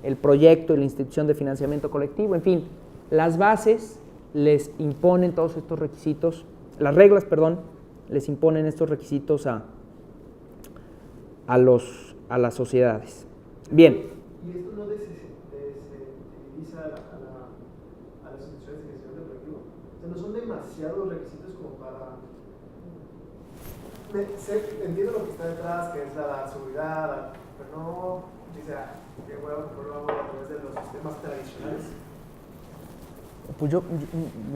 el proyecto y la institución de financiamiento colectivo, en fin, las bases les imponen todos estos requisitos, las reglas, perdón, les imponen estos requisitos a las sociedades. Bien. ¿Y esto no desensibiliza a las instituciones de financiamiento colectivo? O sea, no son demasiados requisitos como para... Entiendo lo que está detrás, que es la seguridad, pero no dice, qué bueno, mejor lo hago a través de los sistemas tradicionales. Pues yo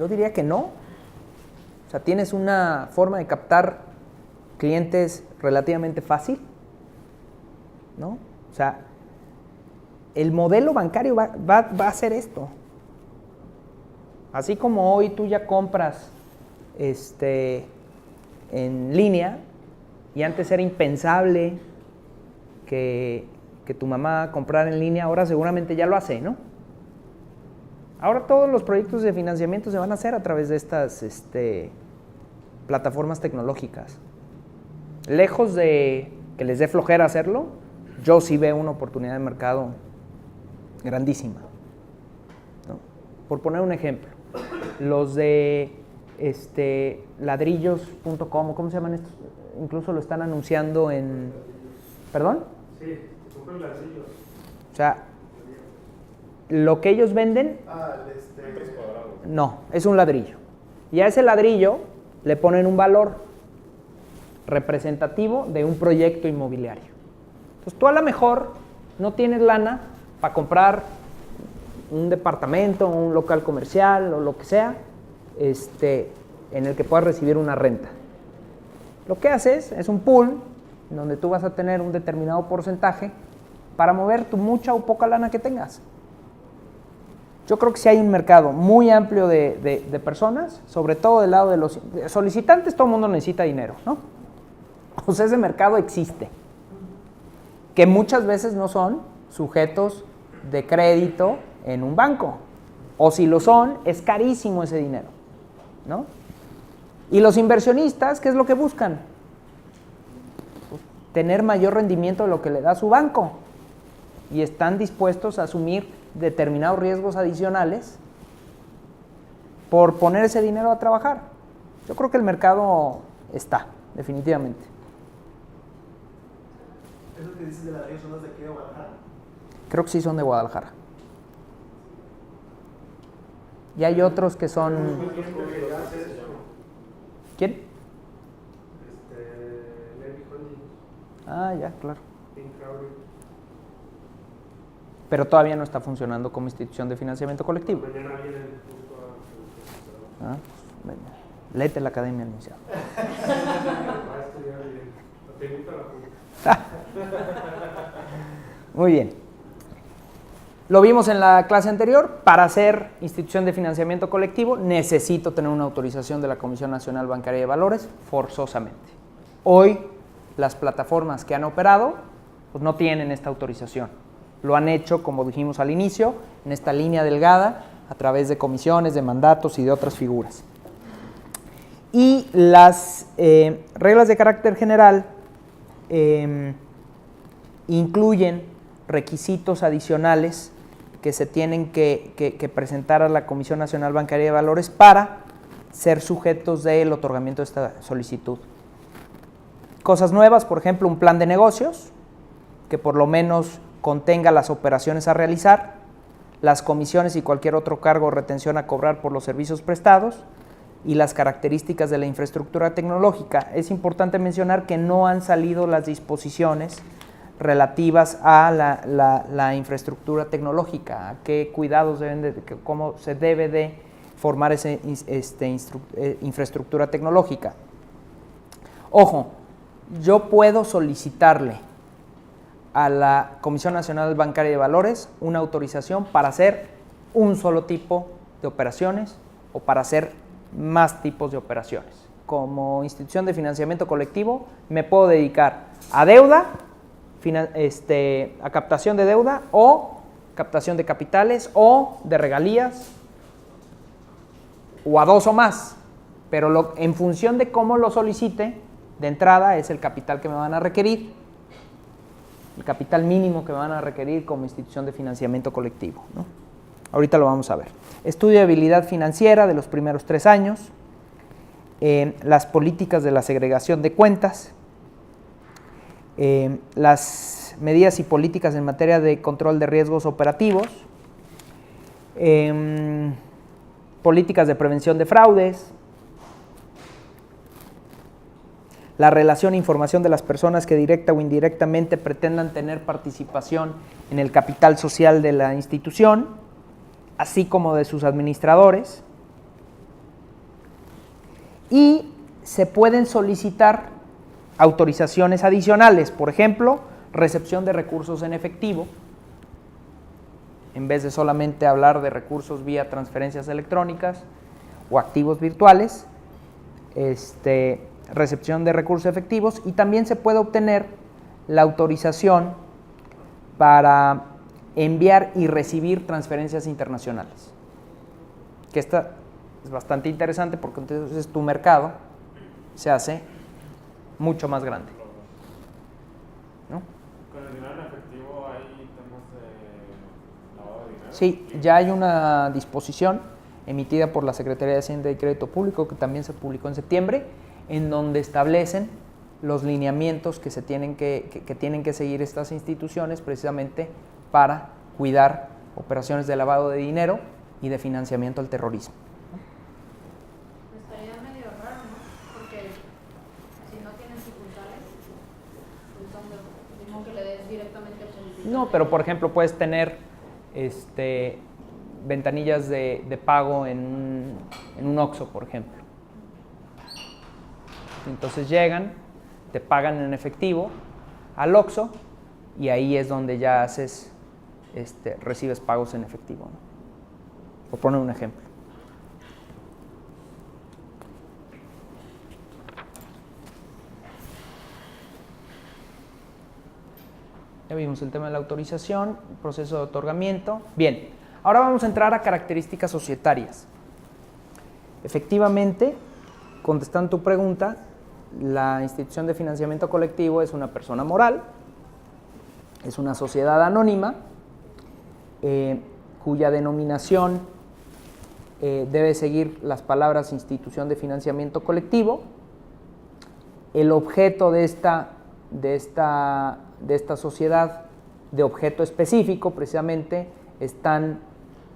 diría que no. O sea, tienes una forma de captar clientes relativamente fácil, ¿no? O sea, el modelo bancario va a hacer esto. Así como hoy tú ya compras en línea, y antes era impensable que tu mamá comprara en línea, ahora seguramente ya lo hace, ¿no? Ahora todos los proyectos de financiamiento se van a hacer a través de estas plataformas tecnológicas. Lejos de que les dé flojera hacerlo, yo sí veo una oportunidad de mercado grandísima, ¿no? Por poner un ejemplo, los de ladrillos.com, ¿cómo se llaman estos? Incluso lo están anunciando en... ¿Perdón? Sí, compran ladrillos. O sea, lo que ellos venden... Metros cuadrados. No, es un ladrillo. Y a ese ladrillo le ponen un valor representativo de un proyecto inmobiliario. Entonces tú a lo mejor no tienes lana para comprar un departamento, un local comercial o lo que sea, en el que puedas recibir una renta. Lo que haces es un pool donde tú vas a tener un determinado porcentaje para mover tu mucha o poca lana que tengas. Yo creo que sí hay un mercado muy amplio de personas, sobre todo del lado de los solicitantes. Todo el mundo necesita dinero, ¿no? O sea, ese mercado existe, que muchas veces no son sujetos de crédito en un banco, o si lo son, es carísimo ese dinero, ¿no? Y los inversionistas, ¿qué es lo que buscan? Pues, tener mayor rendimiento de lo que le da su banco, y están dispuestos a asumir determinados riesgos adicionales por poner ese dinero a trabajar. Yo creo que el mercado está, definitivamente. ¿Esos que dices de ladrillos son los de aquí de Guadalajara? Creo que sí son de Guadalajara. Y hay otros que son... ¿Quién? Levi Holdings, Ah, ya, claro. Pink Crowley. Pero todavía no está funcionando como institución de financiamiento colectivo. Mañana vienen justo a... Ah, pues, venga, léete la academia anunciada. Va a estudiar bien. Te invito a la junta. Muy bien. Lo vimos en la clase anterior. Para ser institución de financiamiento colectivo necesito tener una autorización de la Comisión Nacional Bancaria de Valores forzosamente. Hoy las plataformas que han operado pues no tienen esta autorización. Lo han hecho, como dijimos al inicio, en esta línea delgada a través de comisiones, de mandatos y de otras figuras. Y las reglas de carácter general incluyen requisitos adicionales que se tienen que presentar a la Comisión Nacional Bancaria de Valores para ser sujetos del otorgamiento de esta solicitud. Cosas nuevas, por ejemplo, un plan de negocios que por lo menos contenga las operaciones a realizar, las comisiones y cualquier otro cargo o retención a cobrar por los servicios prestados y las características de la infraestructura tecnológica. Es importante mencionar que no han salido las disposiciones relativas a la infraestructura tecnológica, a qué cuidados deben cómo se debe de formar esa infraestructura tecnológica. Ojo, yo puedo solicitarle a la Comisión Nacional Bancaria de Valores una autorización para hacer un solo tipo de operaciones o para hacer más tipos de operaciones. Como institución de financiamiento colectivo me puedo dedicar a deuda, a captación de deuda o captación de capitales o de regalías o a dos o más, pero en función de cómo lo solicite, de entrada es el capital que me van a requerir, el capital mínimo que me van a requerir como institución de financiamiento colectivo, ¿no? Ahorita lo vamos a ver. Estudio de habilidad financiera de los primeros 3 años, las políticas de la segregación de cuentas, las medidas y políticas en materia de control de riesgos operativos, políticas de prevención de fraudes, la relación e información de las personas que directa o indirectamente pretendan tener participación en el capital social de la institución, así como de sus administradores. Y se pueden solicitar autorizaciones adicionales, por ejemplo, recepción de recursos en efectivo, en vez de solamente hablar de recursos vía transferencias electrónicas o activos virtuales, recepción de recursos efectivos, y también se puede obtener la autorización para enviar y recibir transferencias internacionales, que esta es bastante interesante porque entonces tu mercado se hace mucho más grande, ¿no? ¿Con el dinero en efectivo hay temas de lavado de dinero? Sí, ya hay una disposición emitida por la Secretaría de Hacienda y Crédito Público que también se publicó en septiembre, en donde establecen los lineamientos que tienen que seguir estas instituciones precisamente para cuidar operaciones de lavado de dinero y de financiamiento al terrorismo. Estaría medio raro, ¿no? Porque si no tienen sucursales, pues donde mismo que le des directamente al solicitar. No, pero por ejemplo puedes tener ventanillas de pago en un Oxxo, por ejemplo. Entonces llegan, te pagan en efectivo al Oxxo y ahí es donde ya haces, recibes pagos en efectivo, ¿no? Por poner un ejemplo. Ya vimos el tema de la autorización, el proceso de otorgamiento. Bien, ahora vamos a entrar a características societarias. Efectivamente, contestando tu pregunta, la institución de financiamiento colectivo es una persona moral, es una sociedad anónima, cuya denominación debe seguir las palabras institución de financiamiento colectivo. El objeto de esta sociedad, de objeto específico, precisamente, están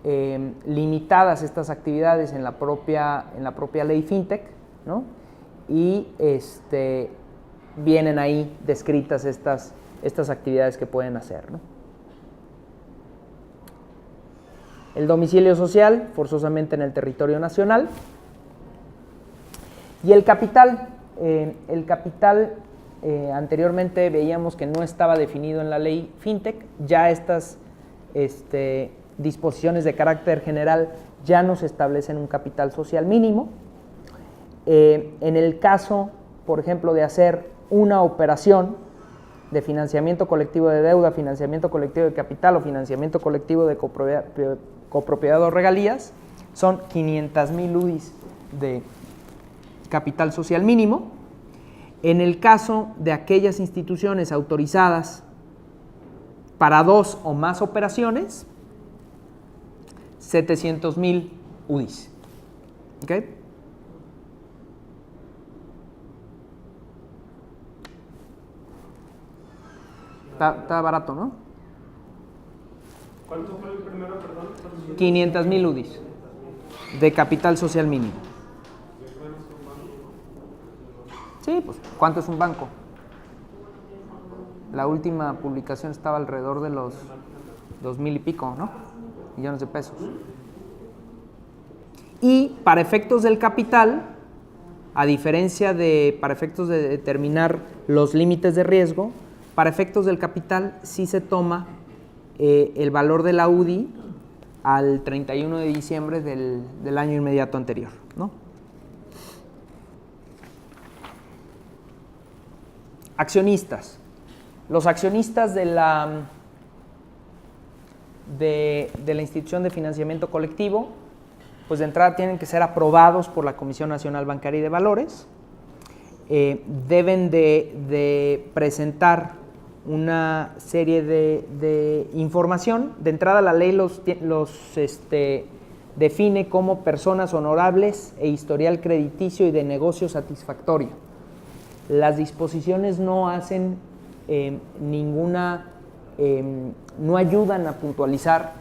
limitadas estas actividades en la propia ley FinTech, ¿no? Y vienen ahí descritas estas actividades que pueden hacer, ¿no? El domicilio social, forzosamente en el territorio nacional. Y el capital. Anteriormente veíamos que no estaba definido en la ley FinTech, ya estas disposiciones de carácter general ya nos establecen un capital social mínimo. En el caso, por ejemplo, de hacer una operación de financiamiento colectivo de deuda, financiamiento colectivo de capital o financiamiento colectivo de copropiedad o regalías, son 500,000 UDIs de capital social mínimo. En el caso de aquellas instituciones autorizadas para 2 o más operaciones, 700,000 UDIs. ¿Ok? Está barato, ¿no? ¿Cuánto fue el primero, perdón? 500,000 UDIs de capital social mínimo. Sí, pues, ¿cuánto es un banco? La última publicación estaba alrededor de los 2,000 y pico, ¿no? Millones de pesos. Y para efectos del capital, a diferencia de para efectos de determinar los límites de riesgo, para efectos del capital sí se toma el valor de la UDI al 31 de diciembre del año inmediato anterior, ¿no? Accionistas. Los accionistas de la institución de financiamiento colectivo, pues de entrada tienen que ser aprobados por la Comisión Nacional Bancaria y de Valores, deben de presentar una serie de información. De entrada la ley los define como personas honorables e historial crediticio y de negocio satisfactorio. Las disposiciones no hacen no ayudan a puntualizar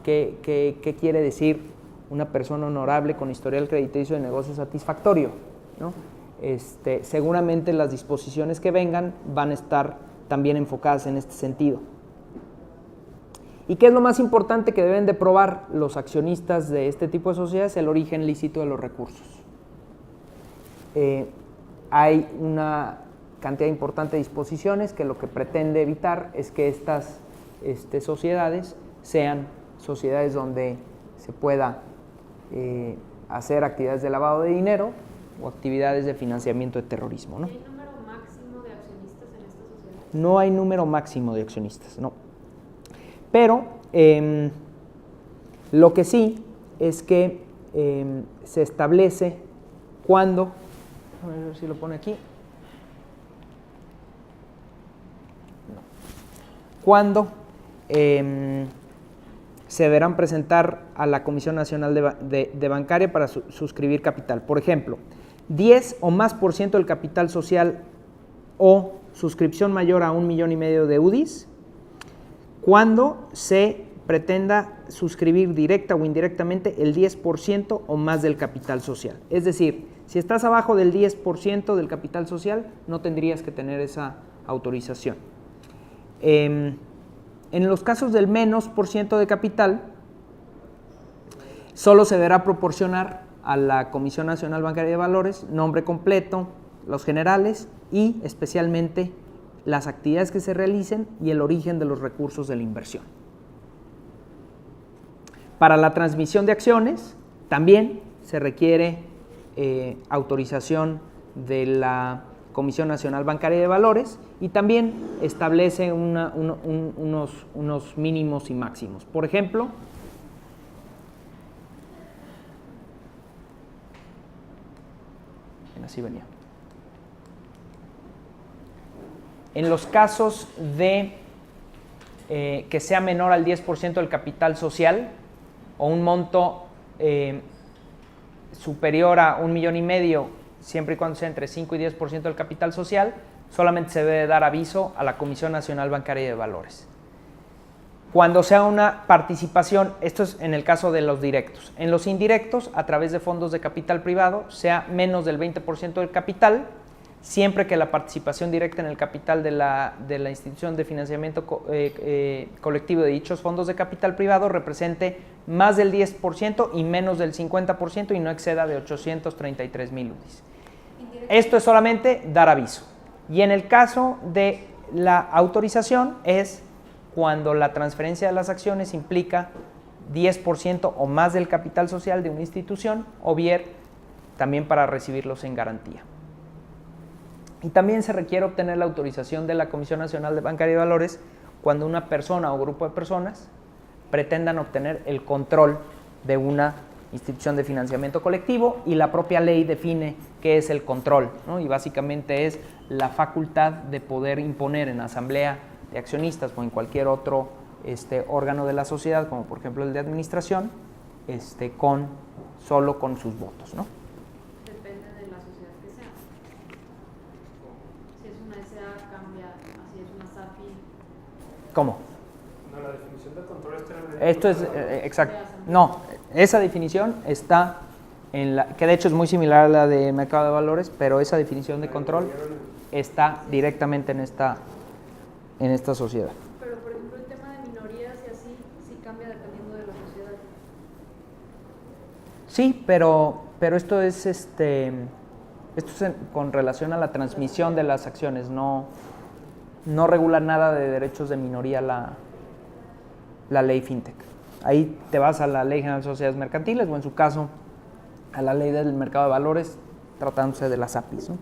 qué quiere decir una persona honorable con historial crediticio de negocio satisfactorio, ¿no? Seguramente las disposiciones que vengan van a estar también enfocadas en este sentido. ¿Y qué es lo más importante que deben de probar los accionistas de este tipo de sociedades? El origen lícito de los recursos. Hay una cantidad importante de disposiciones que lo que pretende evitar es que estas sociedades sean sociedades donde se pueda hacer actividades de lavado de dinero o actividades de financiamiento de terrorismo, ¿no? ¿Hay número máximo de accionistas en estas sociedades? No hay número máximo de accionistas, no. Pero lo que sí es que se establece cuándo, a ver si lo pone aquí, cuándo se deberán presentar a la Comisión Nacional de Bancaria para suscribir capital. Por ejemplo, 10 o más % del capital social o suscripción mayor a 1,5 millones de UDIs, cuando se pretenda suscribir directa o indirectamente el 10% o más del capital social. Es decir, si estás abajo del 10% del capital social, no tendrías que tener esa autorización. En los casos del menos % de capital, solo se deberá proporcionar a la Comisión Nacional Bancaria de Valores nombre completo, los generales y especialmente las actividades que se realicen y el origen de los recursos de la inversión. Para la transmisión de acciones también se requiere autorización de la Comisión Nacional Bancaria de Valores y también establece unos mínimos y máximos. Por ejemplo, así venía. En los casos de que sea menor al 10% del capital social o un monto superior a 1,5 millones, siempre y cuando sea entre 5 y 10% del capital social, solamente se debe dar aviso a la Comisión Nacional Bancaria de Valores. Cuando sea una participación, esto es en el caso de los directos. En los indirectos, a través de fondos de capital privado, sea menos del 20% del capital, siempre que la participación directa en el capital de la institución de financiamiento colectivo de dichos fondos de capital privado represente más del 10% y menos del 50% y no exceda de 833,000 UDIs. Esto es solamente dar aviso. Y en el caso de la autorización es cuando la transferencia de las acciones implica 10% o más del capital social de una institución o bien también para recibirlos en garantía. Y también se requiere obtener la autorización de la Comisión Nacional de Bancaria de Valores cuando una persona o grupo de personas pretendan obtener el control de una institución de financiamiento colectivo y la propia ley define qué es el control, ¿no? Y básicamente es la facultad de poder imponer en asamblea de accionistas o en cualquier otro órgano de la sociedad, como por ejemplo el de administración, solo con sus votos, ¿no? Depende de la sociedad que sea. Si es una SA cambia, así es una SAFI. ¿Cómo? No, la definición de control está en el... Esto es, exacto. No, esa definición está en la, que de hecho es muy similar a la de mercado de valores, pero esa definición de control está directamente en esta sociedad. Pero por ejemplo el tema de minorías y así, sí cambia dependiendo de la sociedad. Sí, pero esto es Esto es con relación a la transmisión de las acciones, no regula nada de derechos de minoría la ley FinTech. Ahí te vas a la Ley General de Sociedades Mercantiles o en su caso a la Ley del Mercado de Valores, tratándose de las APIs, ¿no?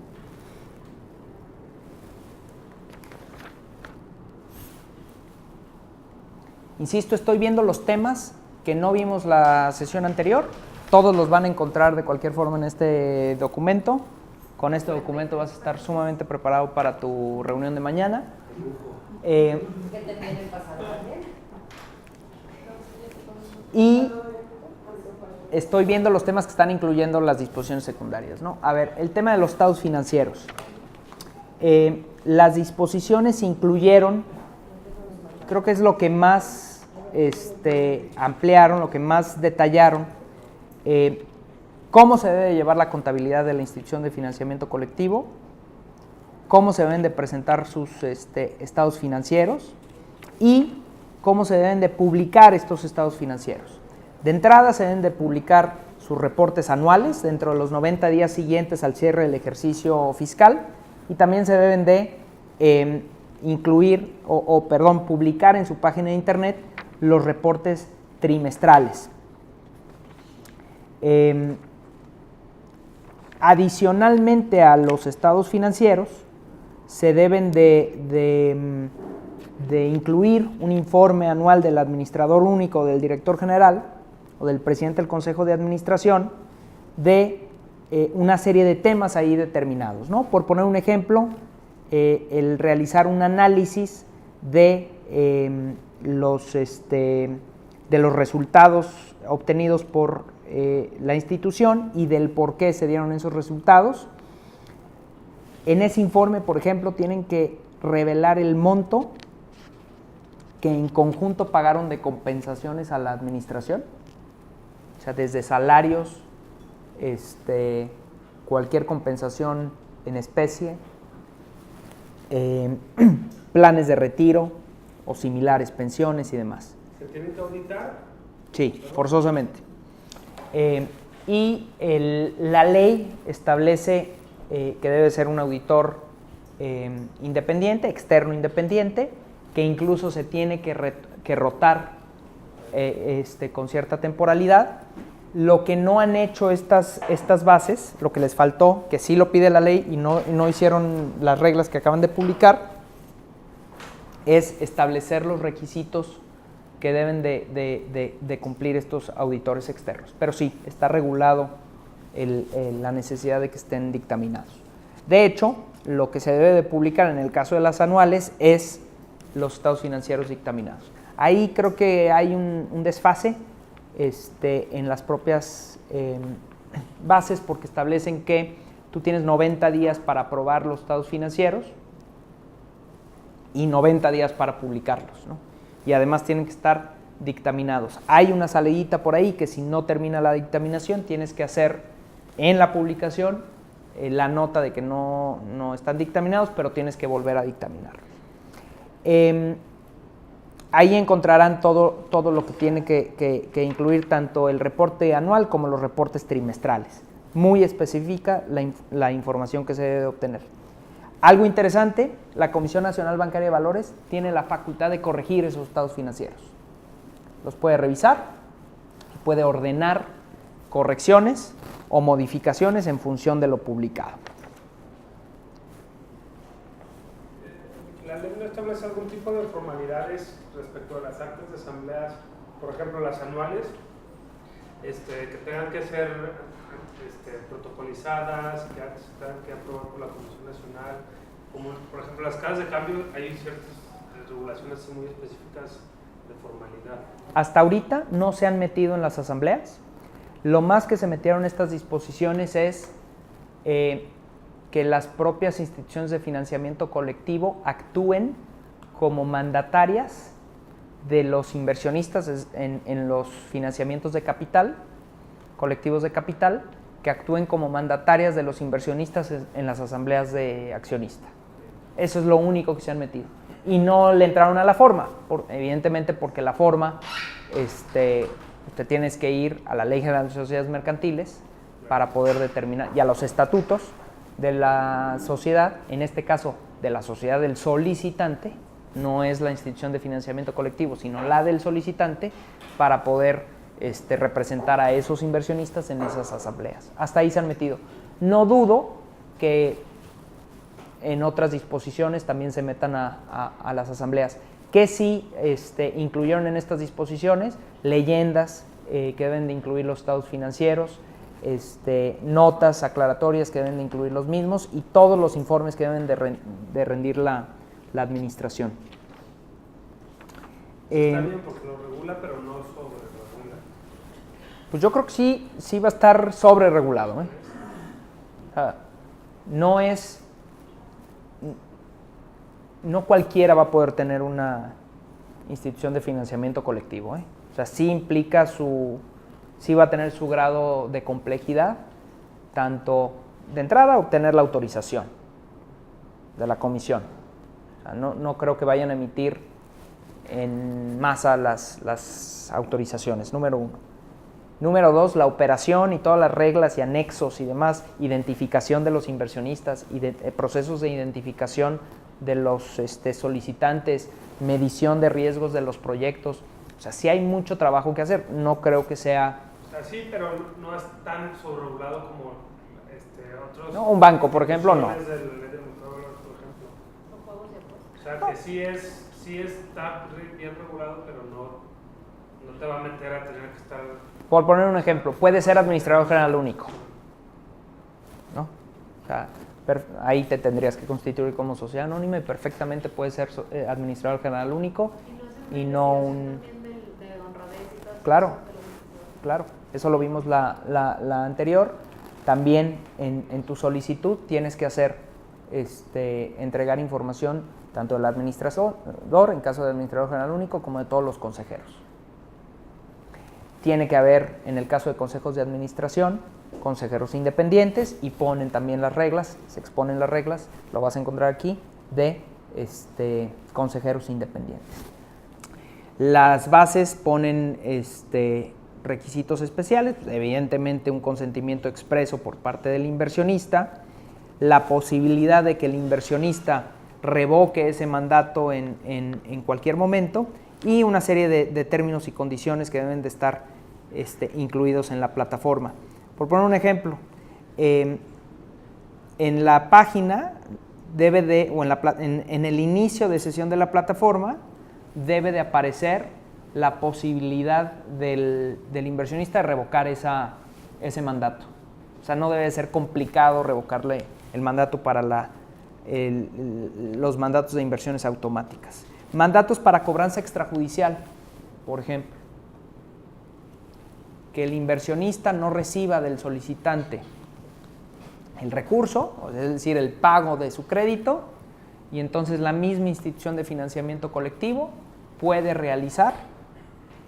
Insisto, estoy viendo los temas que no vimos la sesión anterior. Todos los van a encontrar de cualquier forma en este documento. Con este documento vas a estar sumamente preparado para tu reunión de mañana. Que te tienen pasado también. Y estoy viendo los temas que están incluyendo las disposiciones secundarias, ¿no? A ver, el tema de los estados financieros. Las disposiciones incluyeron, creo que es lo que más ampliaron, lo que más detallaron, cómo se debe llevar la contabilidad de la institución de financiamiento colectivo, cómo se deben de presentar sus estados financieros y cómo se deben de publicar estos estados financieros. De entrada se deben de publicar sus reportes anuales dentro de los 90 días siguientes al cierre del ejercicio fiscal y también se deben de incluir publicar en su página de internet los reportes trimestrales. Adicionalmente a los estados financieros, se deben de incluir un informe anual del administrador único, del director general o del presidente del Consejo de Administración de una serie de temas ahí determinados, ¿no? Por poner un ejemplo, el realizar un análisis de los resultados obtenidos por la institución y del por qué se dieron esos resultados. En ese informe, por ejemplo, tienen que revelar el monto que en conjunto pagaron de compensaciones a la administración, o sea, desde salarios, cualquier compensación en especie, planes de retiro o similares, pensiones y demás. ¿Se tienen que auditar? Sí, forzosamente. La ley establece que debe ser un auditor independiente, externo independiente, que incluso se tiene que rotar con cierta temporalidad. Lo que no han hecho estas bases, lo que les faltó, que sí lo pide la ley y no hicieron las reglas que acaban de publicar, es establecer los requisitos que deben de cumplir estos auditores externos. Pero sí, está regulado la necesidad de que estén dictaminados. De hecho, lo que se debe de publicar en el caso de las anuales es los estados financieros dictaminados. Ahí creo que hay un desfase en las propias bases, porque establecen que tú tienes 90 días para aprobar los estados financieros y 90 días para publicarlos, ¿no? Y además tienen que estar dictaminados. Hay una salidita por ahí que si no termina la dictaminación tienes que hacer en la publicación la nota de que no están dictaminados, pero tienes que volver a dictaminarlos. Ahí encontrarán todo lo que tiene que incluir tanto el reporte anual como los reportes trimestrales. Muy específica la información que se debe obtener. Algo interesante, la Comisión Nacional Bancaria de Valores tiene la facultad de corregir esos estados financieros. Los puede revisar, puede ordenar correcciones o modificaciones en función de lo publicado. ¿La ley no establece algún tipo de formalidades respecto a las actas de asambleas, por ejemplo las anuales, que tengan que ser protocolizadas, que se tengan que aprobar por la Comisión Nacional? Como por ejemplo las casas de cambio, hay ciertas regulaciones muy específicas de formalidad. Hasta ahorita no se han metido en las asambleas. Lo más que se metieron estas disposiciones es que las propias instituciones de financiamiento colectivo actúen como mandatarias de los inversionistas en los financiamientos de capital, colectivos de capital, que actúen como mandatarias de los inversionistas en las asambleas de accionistas. Eso es lo único que se han metido. Y no le entraron a la forma, evidentemente porque la forma, te tienes que ir a la Ley General de Sociedades Mercantiles para poder determinar, y a los estatutos, de la sociedad, en este caso de la sociedad del solicitante, no es la institución de financiamiento colectivo, sino la del solicitante, para poder representar a esos inversionistas en esas asambleas. Hasta ahí se han metido. No dudo que en otras disposiciones también se metan a las asambleas. ¿Qué sí incluyeron en estas disposiciones? Leyendas que deben de incluir los estados financieros, notas aclaratorias que deben de incluir los mismos y todos los informes que deben de rendir la administración. Está bien porque lo regula, pero no sobre regula. Pues yo creo que sí va a estar sobre regulado. No cualquiera va a poder tener una institución de financiamiento colectivo. O sea, sí implica sí va a tener su grado de complejidad, tanto de entrada obtener la autorización de la comisión. O sea, no creo que vayan a emitir en masa las autorizaciones, número 1. Número 2, la operación y todas las reglas y anexos y demás, identificación de los inversionistas, procesos de identificación de los solicitantes, medición de riesgos de los proyectos. O sea, sí hay mucho trabajo que hacer, no creo que sea... O sea, sí, pero no es tan sobreregulado como otros... No, un banco, por ejemplo, no. Por ejemplo. Los juegos de apuestas. O sea, que sí está bien regulado, pero no te va a meter a tener que estar... Por poner un ejemplo, puede ser administrador general único, ¿no? O sea, ahí te tendrías que constituir como sociedad anónima y perfectamente puede ser administrador general único y no un... De honradez y todo. Claro, claro, eso lo vimos la anterior. También en tu solicitud tienes que hacer, entregar información tanto del administrador, en caso de administrador general único, como de todos los consejeros. Tiene que haber, en el caso de consejos de administración, consejeros independientes y ponen también las reglas, se exponen las reglas, lo vas a encontrar aquí, de consejeros independientes. Las bases ponen requisitos especiales, evidentemente un consentimiento expreso por parte del inversionista, la posibilidad de que el inversionista revoque ese mandato en cualquier momento y una serie de términos y condiciones que deben de estar incluidos en la plataforma. Por poner un ejemplo, en la página en el inicio de sesión de la plataforma debe de aparecer la posibilidad del inversionista de revocar ese mandato. O sea, no debe ser complicado revocarle el mandato para los mandatos de inversiones automáticas. Mandatos para cobranza extrajudicial, por ejemplo. Que el inversionista no reciba del solicitante el recurso, es decir, el pago de su crédito, y entonces la misma institución de financiamiento colectivo puede realizar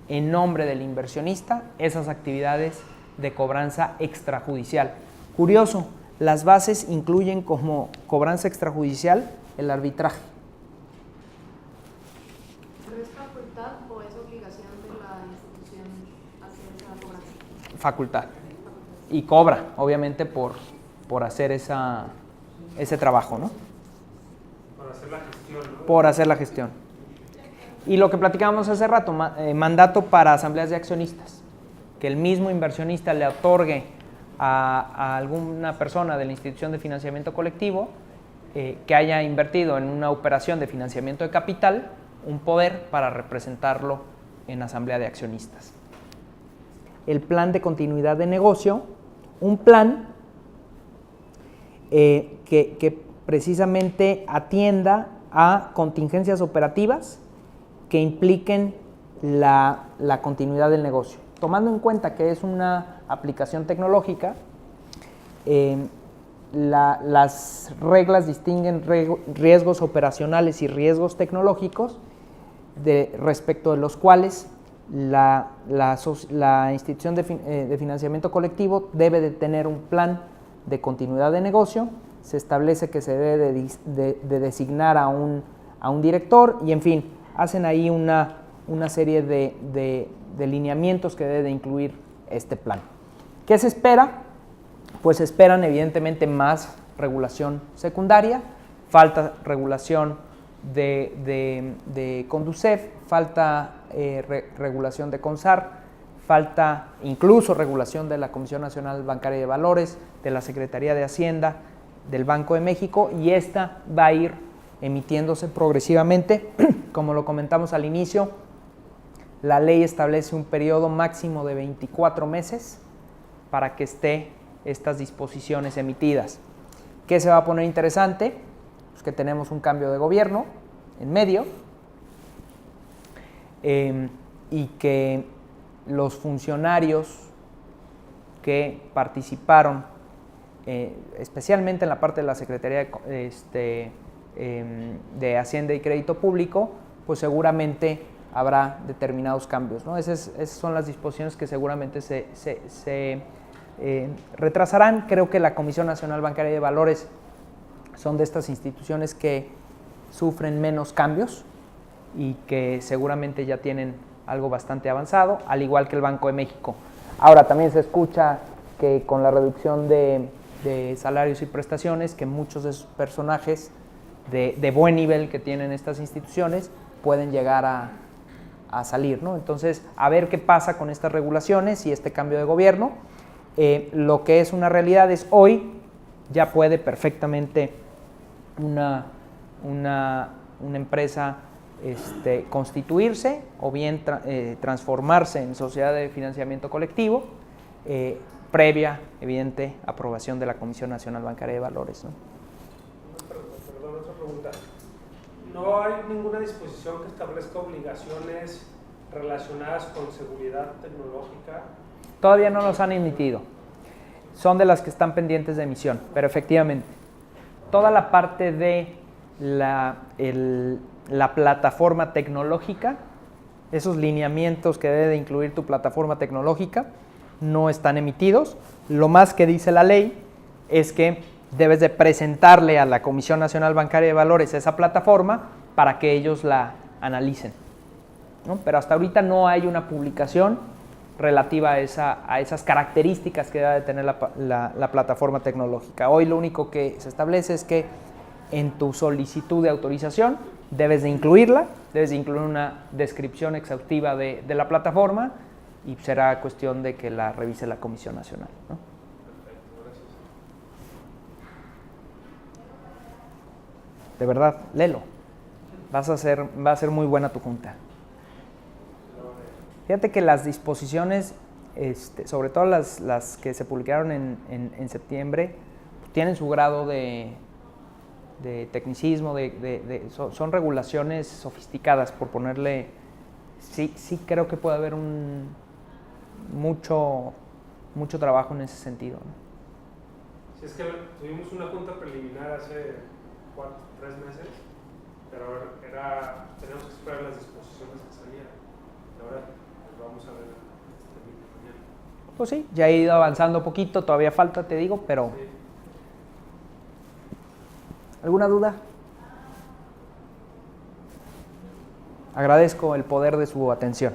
en nombre del inversionista esas actividades de cobranza extrajudicial. Curioso, las bases incluyen como cobranza extrajudicial el arbitraje. ¿Pero es facultad o es obligación de la institución hacer esa cobranza? Facultad. Y cobra, obviamente, por hacer ese trabajo, ¿no? Por hacer la gestión, ¿no? Por hacer la gestión. Y lo que platicábamos hace rato, mandato para asambleas de accionistas. Que el mismo inversionista le otorgue a alguna persona de la institución de financiamiento colectivo que haya invertido en una operación de financiamiento de capital un poder para representarlo en asamblea de accionistas. El plan de continuidad de negocio, un plan que precisamente atienda a contingencias operativas que impliquen la continuidad del negocio. Tomando en cuenta que es una aplicación tecnológica, las reglas distinguen riesgos operacionales y riesgos tecnológicos, respecto de los cuales la institución de financiamiento colectivo debe de tener un plan de continuidad de negocio. Se establece que se debe de designar a un director y, en fin, hacen ahí una serie de lineamientos que debe de incluir este plan. ¿Qué se espera? Pues esperan evidentemente más regulación secundaria, falta regulación de Conducef, falta regulación de CONSAR, falta incluso regulación de la Comisión Nacional Bancaria de Valores, de la Secretaría de Hacienda, del Banco de México, y esta va a ir emitiéndose progresivamente. Como lo comentamos al inicio, la ley establece un periodo máximo de 24 meses para que esté estas disposiciones emitidas. ¿Qué se va a poner interesante? Pues que tenemos un cambio de gobierno en medio y que los funcionarios que participaron, especialmente en la parte de la Secretaría de Hacienda y Crédito Público, pues seguramente habrá determinados cambios, ¿no? Esas son las disposiciones que seguramente se retrasarán. Creo que la Comisión Nacional Bancaria de Valores son de estas instituciones que sufren menos cambios y que seguramente ya tienen algo bastante avanzado, al igual que el Banco de México. Ahora también se escucha que con la reducción de salarios y prestaciones, que muchos de esos personajes de buen nivel que tienen estas instituciones pueden llegar a salir, ¿no? Entonces, a ver qué pasa con estas regulaciones y este cambio de gobierno. Lo que es una realidad es hoy ya puede perfectamente una empresa constituirse o bien transformarse en sociedad de financiamiento colectivo, previa, evidente, aprobación de la Comisión Nacional Bancaria de Valores, ¿no? Perdón, otra pregunta. ¿No hay ninguna disposición que establezca obligaciones relacionadas con seguridad tecnológica? Todavía no los han emitido. Son de las que están pendientes de emisión, pero efectivamente, toda la parte de la plataforma tecnológica, esos lineamientos que debe de incluir tu plataforma tecnológica, no están emitidos. Lo más que dice la ley es que debes de presentarle a la Comisión Nacional Bancaria de Valores esa plataforma para que ellos la analicen, ¿no? Pero hasta ahorita no hay una publicación relativa a esas características que debe de tener la plataforma tecnológica. Hoy lo único que se establece es que en tu solicitud de autorización debes de incluir una descripción exhaustiva de la plataforma y será cuestión de que la revise la Comisión Nacional, ¿no? Perfecto, gracias. De verdad, léelo. Va a ser muy buena tu junta. Fíjate que las disposiciones, sobre todo las que se publicaron en septiembre, tienen su grado de tecnicismo, son regulaciones sofisticadas, por ponerle. Sí creo que puede haber mucho trabajo en ese sentido, ¿no? Si es que tuvimos una junta preliminar hace 3 meses, pero teníamos que esperar las disposiciones que salieran. Y ahora pues vamos a ver mañana. Pues sí, ya he ido avanzando poquito, todavía falta, te digo, pero... Sí. ¿Alguna duda? Agradezco el poder de su atención.